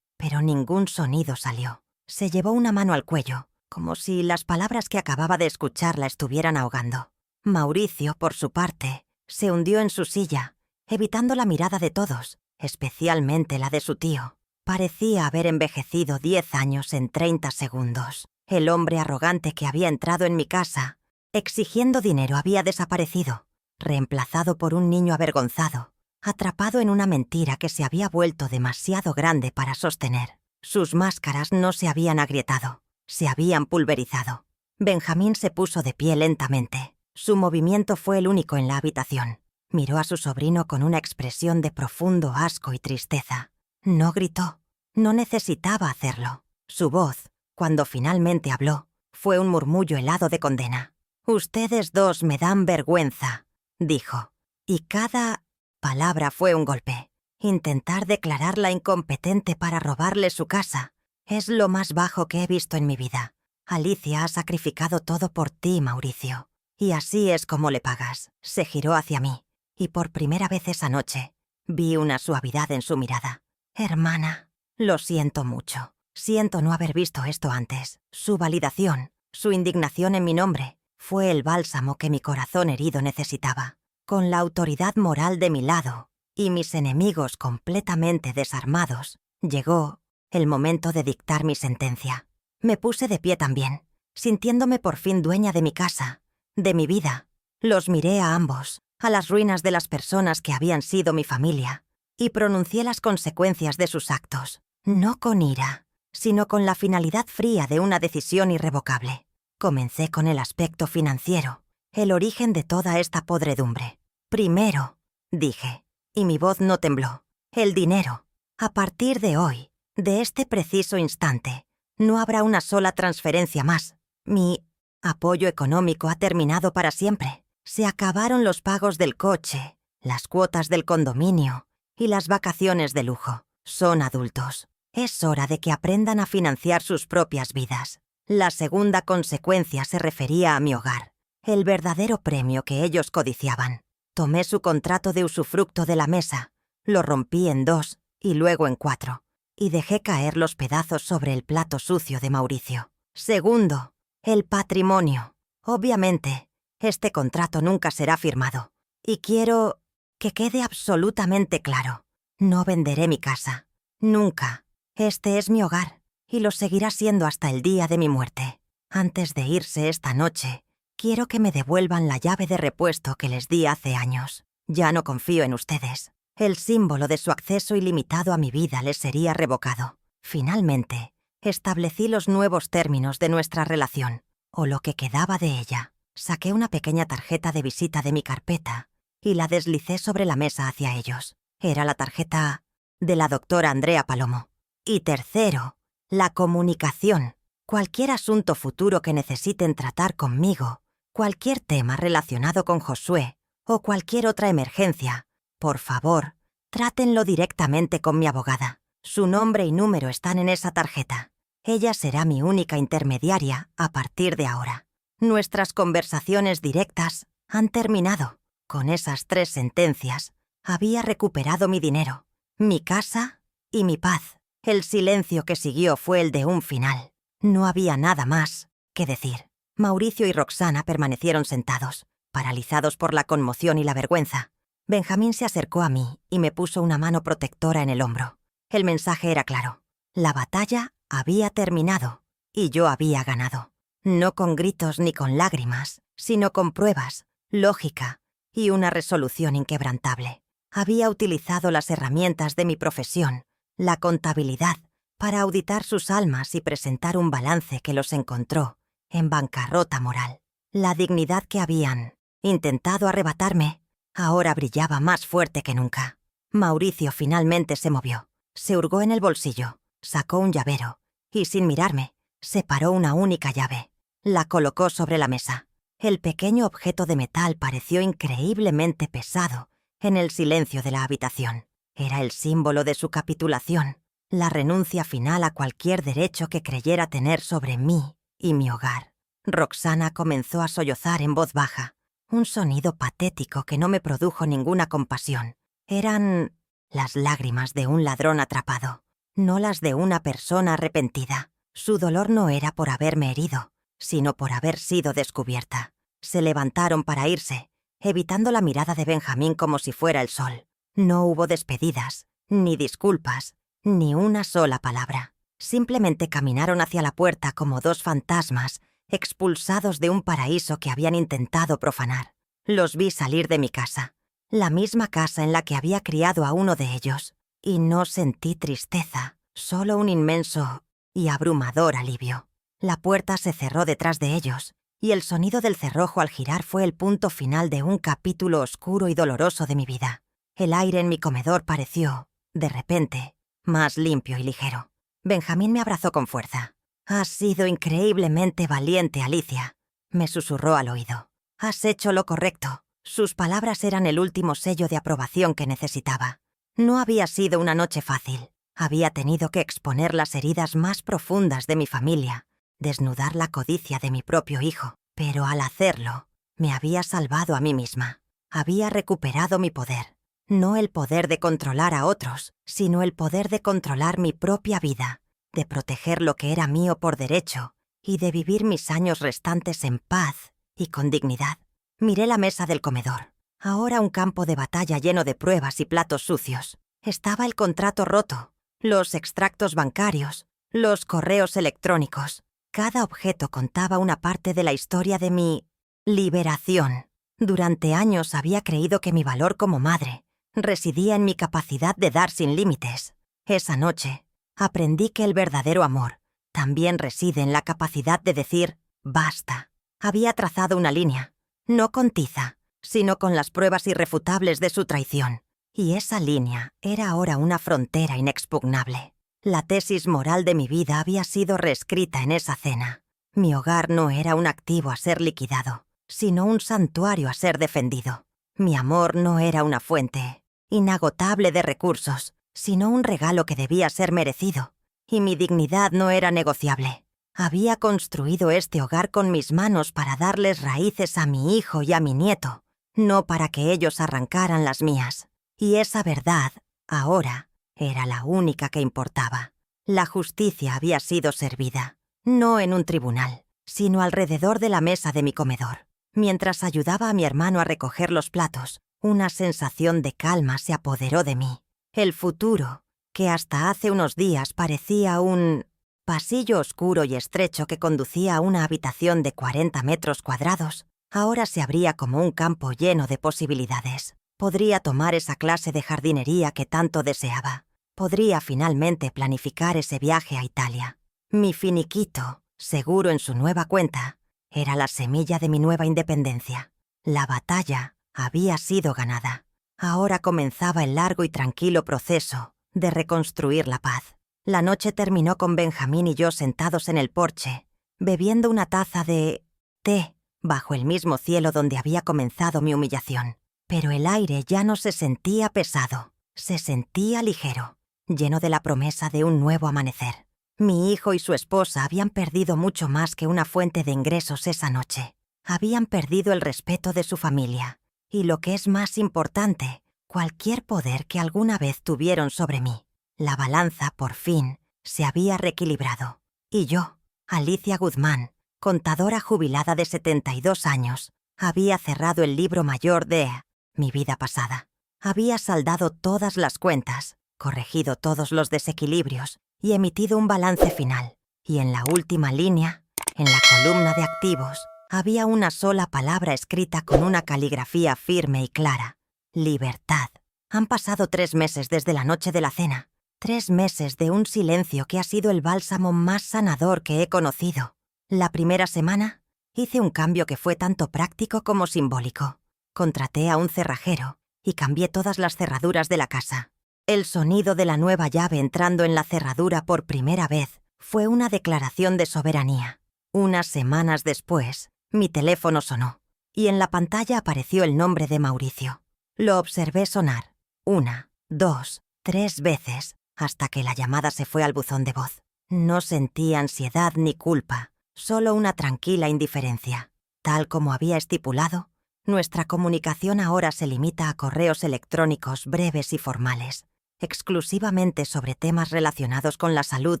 pero ningún sonido salió. Se llevó una mano al cuello, como si las palabras que acababa de escuchar la estuvieran ahogando. Mauricio, por su parte, se hundió en su silla, evitando la mirada de todos, especialmente la de su tío. Parecía haber envejecido 10 años en 30 segundos. El hombre arrogante que había entrado en mi casa, exigiendo dinero, había desaparecido, reemplazado por un niño avergonzado, atrapado en una mentira que se había vuelto demasiado grande para sostener. Sus máscaras no se habían agrietado, se habían pulverizado. Benjamín se puso de pie lentamente. Su movimiento fue el único en la habitación. Miró a su sobrino con una expresión de profundo asco y tristeza. No gritó. No necesitaba hacerlo. Su voz, cuando finalmente habló, fue un murmullo helado de condena. «Ustedes dos me dan vergüenza», dijo. Y cada palabra fue un golpe. Intentar declararla incompetente para robarle su casa es lo más bajo que he visto en mi vida. Alicia ha sacrificado todo por ti, Mauricio. Y así es como le pagas. Se giró hacia mí, y por primera vez esa noche vi una suavidad en su mirada. «Hermana, lo siento mucho. Siento no haber visto esto antes». Su validación, su indignación en mi nombre, fue el bálsamo que mi corazón herido necesitaba. Con la autoridad moral de mi lado y mis enemigos completamente desarmados, llegó el momento de dictar mi sentencia. Me puse de pie también, sintiéndome por fin dueña de mi casa, de mi vida. Los miré a ambos, a las ruinas de las personas que habían sido mi familia, y pronuncié las consecuencias de sus actos, no con ira, sino con la finalidad fría de una decisión irrevocable. Comencé con el aspecto financiero, el origen de toda esta podredumbre. «Primero», dije, y mi voz no tembló, «el dinero. A partir de hoy, de este preciso instante, no habrá una sola transferencia más. Mi apoyo económico ha terminado para siempre. Se acabaron los pagos del coche, las cuotas del condominio y las vacaciones de lujo. Son adultos. Es hora de que aprendan a financiar sus propias vidas». La segunda consecuencia se refería a mi hogar, el verdadero premio que ellos codiciaban. Tomé su contrato de usufructo de la mesa, lo rompí en 2 y luego en 4, y dejé caer los pedazos sobre el plato sucio de Mauricio. Segundo, el patrimonio. Obviamente, este contrato nunca será firmado, y quiero que quede absolutamente claro. No venderé mi casa. Nunca. Este es mi hogar, y lo seguirá siendo hasta el día de mi muerte. Antes de irse esta noche, quiero que me devuelvan la llave de repuesto que les di hace años. Ya no confío en ustedes. El símbolo de su acceso ilimitado a mi vida les sería revocado. Finalmente, establecí los nuevos términos de nuestra relación, o lo que quedaba de ella. Saqué una pequeña tarjeta de visita de mi carpeta y la deslicé sobre la mesa hacia ellos. Era la tarjeta de la doctora Andrea Palomo. Y tercero, la comunicación. Cualquier asunto futuro que necesiten tratar conmigo, cualquier tema relacionado con Josué o cualquier otra emergencia, por favor, trátenlo directamente con mi abogada. Su nombre y número están en esa tarjeta. Ella será mi única intermediaria a partir de ahora. Nuestras conversaciones directas han terminado. Con esas 3 sentencias, había recuperado mi dinero, mi casa y mi paz. El silencio que siguió fue el de un final. No había nada más que decir. Mauricio y Roxana permanecieron sentados, paralizados por la conmoción y la vergüenza. Benjamín se acercó a mí y me puso una mano protectora en el hombro. El mensaje era claro. La batalla había terminado y yo había ganado. No con gritos ni con lágrimas, sino con pruebas, lógica y una resolución inquebrantable. Había utilizado las herramientas de mi profesión, la contabilidad, para auditar sus almas y presentar un balance que los encontró en bancarrota moral. La dignidad que habían intentado arrebatarme ahora brillaba más fuerte que nunca. Mauricio finalmente se movió, se hurgó en el bolsillo, sacó un llavero y, sin mirarme, separó una única llave. La colocó sobre la mesa. El pequeño objeto de metal pareció increíblemente pesado en el silencio de la habitación. Era el símbolo de su capitulación, la renuncia final a cualquier derecho que creyera tener sobre mí y mi hogar. Roxana comenzó a sollozar en voz baja, un sonido patético que no me produjo ninguna compasión. Eran las lágrimas de un ladrón atrapado, no las de una persona arrepentida. Su dolor no era por haberme herido, sino por haber sido descubierta. Se levantaron para irse, evitando la mirada de Benjamín como si fuera el sol. No hubo despedidas, ni disculpas, ni una sola palabra. Simplemente caminaron hacia la puerta como dos fantasmas expulsados de un paraíso que habían intentado profanar. Los vi salir de mi casa, la misma casa en la que había criado a uno de ellos, y no sentí tristeza, solo un inmenso y abrumador alivio. La puerta se cerró detrás de ellos, y el sonido del cerrojo al girar fue el punto final de un capítulo oscuro y doloroso de mi vida. El aire en mi comedor pareció, de repente, más limpio y ligero. Benjamín me abrazó con fuerza. «Has sido increíblemente valiente, Alicia», me susurró al oído. «Has hecho lo correcto». Sus palabras eran el último sello de aprobación que necesitaba. No había sido una noche fácil. Había tenido que exponer las heridas más profundas de mi familia, desnudar la codicia de mi propio hijo, pero al hacerlo, me había salvado a mí misma. Había recuperado mi poder. No el poder de controlar a otros, sino el poder de controlar mi propia vida, de proteger lo que era mío por derecho y de vivir mis años restantes en paz y con dignidad. Miré la mesa del comedor. Ahora un campo de batalla lleno de pruebas y platos sucios. Estaba el contrato roto, los extractos bancarios, los correos electrónicos. Cada objeto contaba una parte de la historia de mi liberación. Durante años había creído que mi valor como madre residía en mi capacidad de dar sin límites. Esa noche aprendí que el verdadero amor también reside en la capacidad de decir basta. Había trazado una línea, no con tiza, sino con las pruebas irrefutables de su traición. Y esa línea era ahora una frontera inexpugnable. La tesis moral de mi vida había sido reescrita en esa cena. Mi hogar no era un activo a ser liquidado, sino un santuario a ser defendido. Mi amor no era una fuente inagotable de recursos, sino un regalo que debía ser merecido. Y mi dignidad no era negociable. Había construido este hogar con mis manos para darles raíces a mi hijo y a mi nieto, no para que ellos arrancaran las mías. Y esa verdad, ahora, era la única que importaba. La justicia había sido servida, no en un tribunal, sino alrededor de la mesa de mi comedor. Mientras ayudaba a mi hermano a recoger los platos, una sensación de calma se apoderó de mí. El futuro, que hasta hace unos días parecía un pasillo oscuro y estrecho que conducía a una habitación de 40 metros cuadrados, ahora se abría como un campo lleno de posibilidades. Podría tomar esa clase de jardinería que tanto deseaba. Podría finalmente planificar ese viaje a Italia. Mi finiquito, seguro en su nueva cuenta, era la semilla de mi nueva independencia. La batalla había sido ganada. Ahora comenzaba el largo y tranquilo proceso de reconstruir la paz. La noche terminó con Benjamín y yo sentados en el porche, bebiendo una taza de té bajo el mismo cielo donde había comenzado mi humillación. Pero el aire ya no se sentía pesado, se sentía ligero, lleno de la promesa de un nuevo amanecer. Mi hijo y su esposa habían perdido mucho más que una fuente de ingresos esa noche. Habían perdido el respeto de su familia y, lo que es más importante, cualquier poder que alguna vez tuvieron sobre mí. La balanza, por fin, se había reequilibrado. Y yo, Alicia Guzmán, contadora jubilada de 72 años, había cerrado el libro mayor de mi vida pasada. Había saldado todas las cuentas, corregido todos los desequilibrios y emitido un balance final. Y en la última línea, en la columna de activos, había una sola palabra escrita con una caligrafía firme y clara: libertad. Han pasado 3 meses desde la noche de la cena. 3 meses de un silencio que ha sido el bálsamo más sanador que he conocido. La primera semana hice un cambio que fue tanto práctico como simbólico. Contraté a un cerrajero y cambié todas las cerraduras de la casa. El sonido de la nueva llave entrando en la cerradura por primera vez fue una declaración de soberanía. Unas semanas después, mi teléfono sonó y en la pantalla apareció el nombre de Mauricio. Lo observé sonar 1, 2, 3 veces hasta que la llamada se fue al buzón de voz. No sentí ansiedad ni culpa, solo una tranquila indiferencia. Tal como había estipulado, nuestra comunicación ahora se limita a correos electrónicos breves y formales, exclusivamente sobre temas relacionados con la salud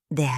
de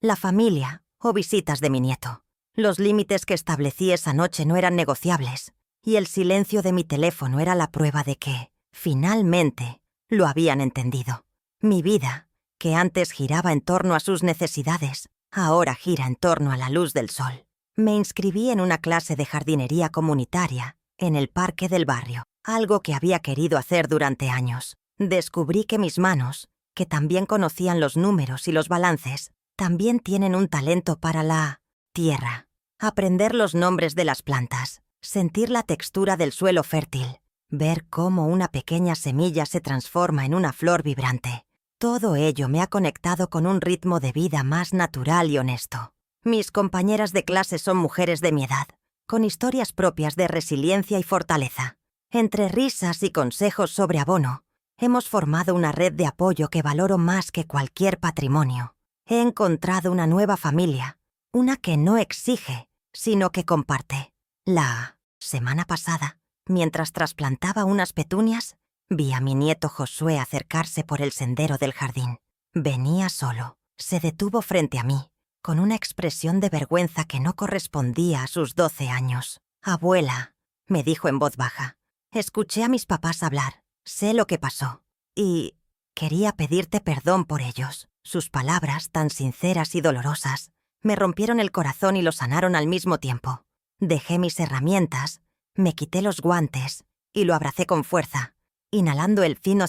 la familia o visitas de mi nieto. Los límites que establecí esa noche no eran negociables, y el silencio de mi teléfono era la prueba de que, finalmente, lo habían entendido. Mi vida, que antes giraba en torno a sus necesidades, ahora gira en torno a la luz del sol. Me inscribí en una clase de jardinería comunitaria en el parque del barrio, algo que había querido hacer durante años. Descubrí que mis manos, que también conocían los números y los balances, también tienen un talento para la tierra. Aprender los nombres de las plantas, sentir la textura del suelo fértil, ver cómo una pequeña semilla se transforma en una flor vibrante. Todo ello me ha conectado con un ritmo de vida más natural y honesto. Mis compañeras de clase son mujeres de mi edad, con historias propias de resiliencia y fortaleza. Entre risas y consejos sobre abono, hemos formado una red de apoyo que valoro más que cualquier patrimonio. He encontrado una nueva familia, una que no exige, sino que comparte. La semana pasada, mientras trasplantaba unas petunias, vi a mi nieto Josué acercarse por el sendero del jardín. Venía solo. Se detuvo frente a mí, con una expresión de vergüenza que no correspondía a sus 12 años. «Abuela», me dijo en voz baja, «escuché a mis papás hablar. Sé lo que pasó. Y quería pedirte perdón por ellos». Sus palabras, tan sinceras y dolorosas, me rompieron el corazón y lo sanaron al mismo tiempo. Dejé mis herramientas, me quité los guantes y lo abracé con fuerza, inhalando el fino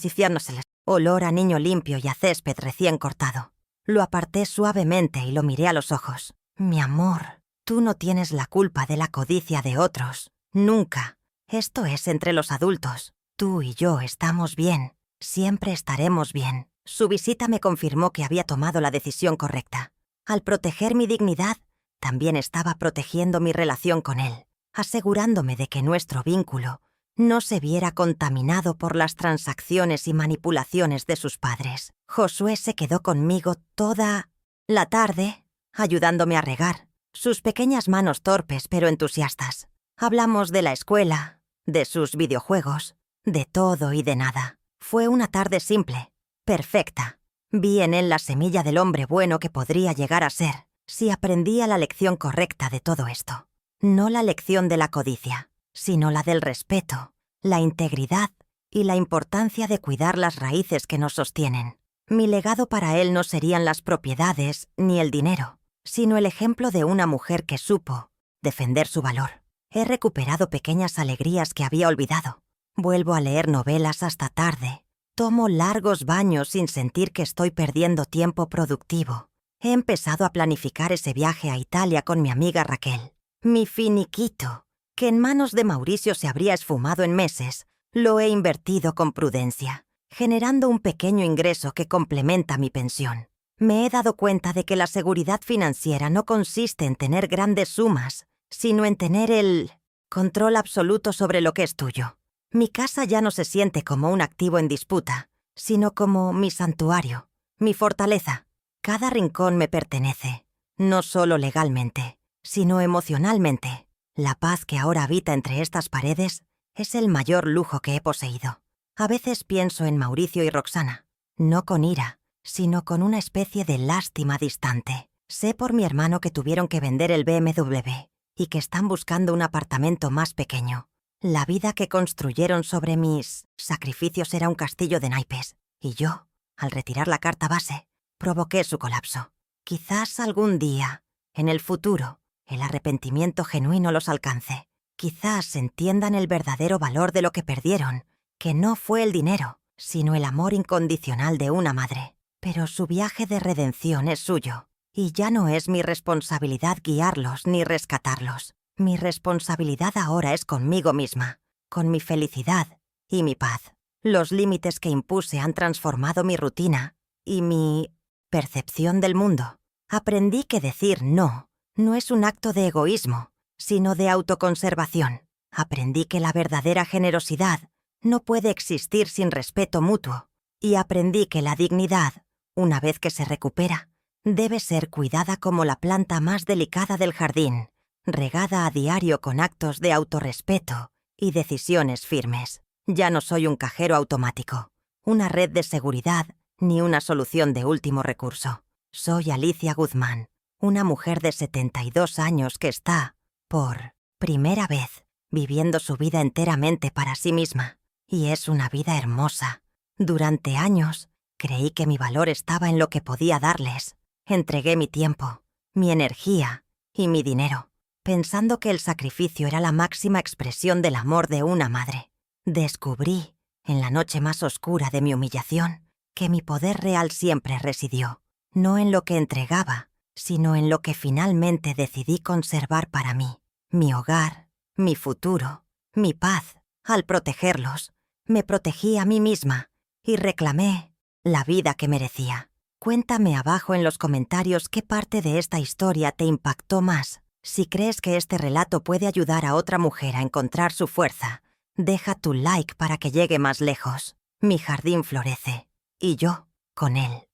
olor a niño limpio y a césped recién cortado. Lo aparté suavemente y lo miré a los ojos. «Mi amor, tú no tienes la culpa de la codicia de otros. Nunca. Esto es entre los adultos. Tú y yo estamos bien. Siempre estaremos bien». Su visita me confirmó que había tomado la decisión correcta. Al proteger mi dignidad, también estaba protegiendo mi relación con él, asegurándome de que nuestro vínculo no se viera contaminado por las transacciones y manipulaciones de sus padres. Josué se quedó conmigo toda la tarde, ayudándome a regar, sus pequeñas manos torpes pero entusiastas. Hablamos de la escuela, de sus videojuegos, de todo y de nada. Fue una tarde simple, perfecta. Vi en él la semilla del hombre bueno que podría llegar a ser si aprendía la lección correcta de todo esto. No la lección de la codicia, sino la del respeto, la integridad y la importancia de cuidar las raíces que nos sostienen. Mi legado para él no serían las propiedades ni el dinero, sino el ejemplo de una mujer que supo defender su valor. He recuperado pequeñas alegrías que había olvidado. Vuelvo a leer novelas hasta tarde. Tomo largos baños sin sentir que estoy perdiendo tiempo productivo. He empezado a planificar ese viaje a Italia con mi amiga Raquel. Mi finiquito, que en manos de Mauricio se habría esfumado en meses, lo he invertido con prudencia, generando un pequeño ingreso que complementa mi pensión. Me he dado cuenta de que la seguridad financiera no consiste en tener grandes sumas, sino en tener el control absoluto sobre lo que es tuyo. Mi casa ya no se siente como un activo en disputa, sino como mi santuario, mi fortaleza. Cada rincón me pertenece, no solo legalmente, sino emocionalmente. La paz que ahora habita entre estas paredes es el mayor lujo que he poseído. A veces pienso en Mauricio y Roxana, no con ira, sino con una especie de lástima distante. Sé por mi hermano que tuvieron que vender el BMW y que están buscando un apartamento más pequeño. La vida que construyeron sobre mis sacrificios era un castillo de naipes, y yo, al retirar la carta base, provoqué su colapso. Quizás algún día, en el futuro, el arrepentimiento genuino los alcance. Quizás entiendan el verdadero valor de lo que perdieron, que no fue el dinero, sino el amor incondicional de una madre. Pero su viaje de redención es suyo, y ya no es mi responsabilidad guiarlos ni rescatarlos. Mi responsabilidad ahora es conmigo misma, con mi felicidad y mi paz. Los límites que impuse han transformado mi rutina y mi percepción del mundo. Aprendí que decir no es un acto de egoísmo, sino de autoconservación. Aprendí que la verdadera generosidad no puede existir sin respeto mutuo. Y aprendí que la dignidad, una vez que se recupera, debe ser cuidada como la planta más delicada del jardín, regada a diario con actos de autorrespeto y decisiones firmes. Ya no soy un cajero automático, una red de seguridad ni una solución de último recurso. Soy Alicia Guzmán, una mujer de 72 años que está, por primera vez, viviendo su vida enteramente para sí misma. Y es una vida hermosa. Durante años, creí que mi valor estaba en lo que podía darles. Entregué mi tiempo, mi energía y mi dinero, pensando que el sacrificio era la máxima expresión del amor de una madre. Descubrí, en la noche más oscura de mi humillación, que mi poder real siempre residió, no en lo que entregaba, sino en lo que finalmente decidí conservar para mí. Mi hogar, mi futuro, mi paz. Al protegerlos, me protegí a mí misma y reclamé la vida que merecía. Cuéntame abajo en los comentarios qué parte de esta historia te impactó más. Si crees que este relato puede ayudar a otra mujer a encontrar su fuerza, deja tu like para que llegue más lejos. Mi jardín florece, y yo con él.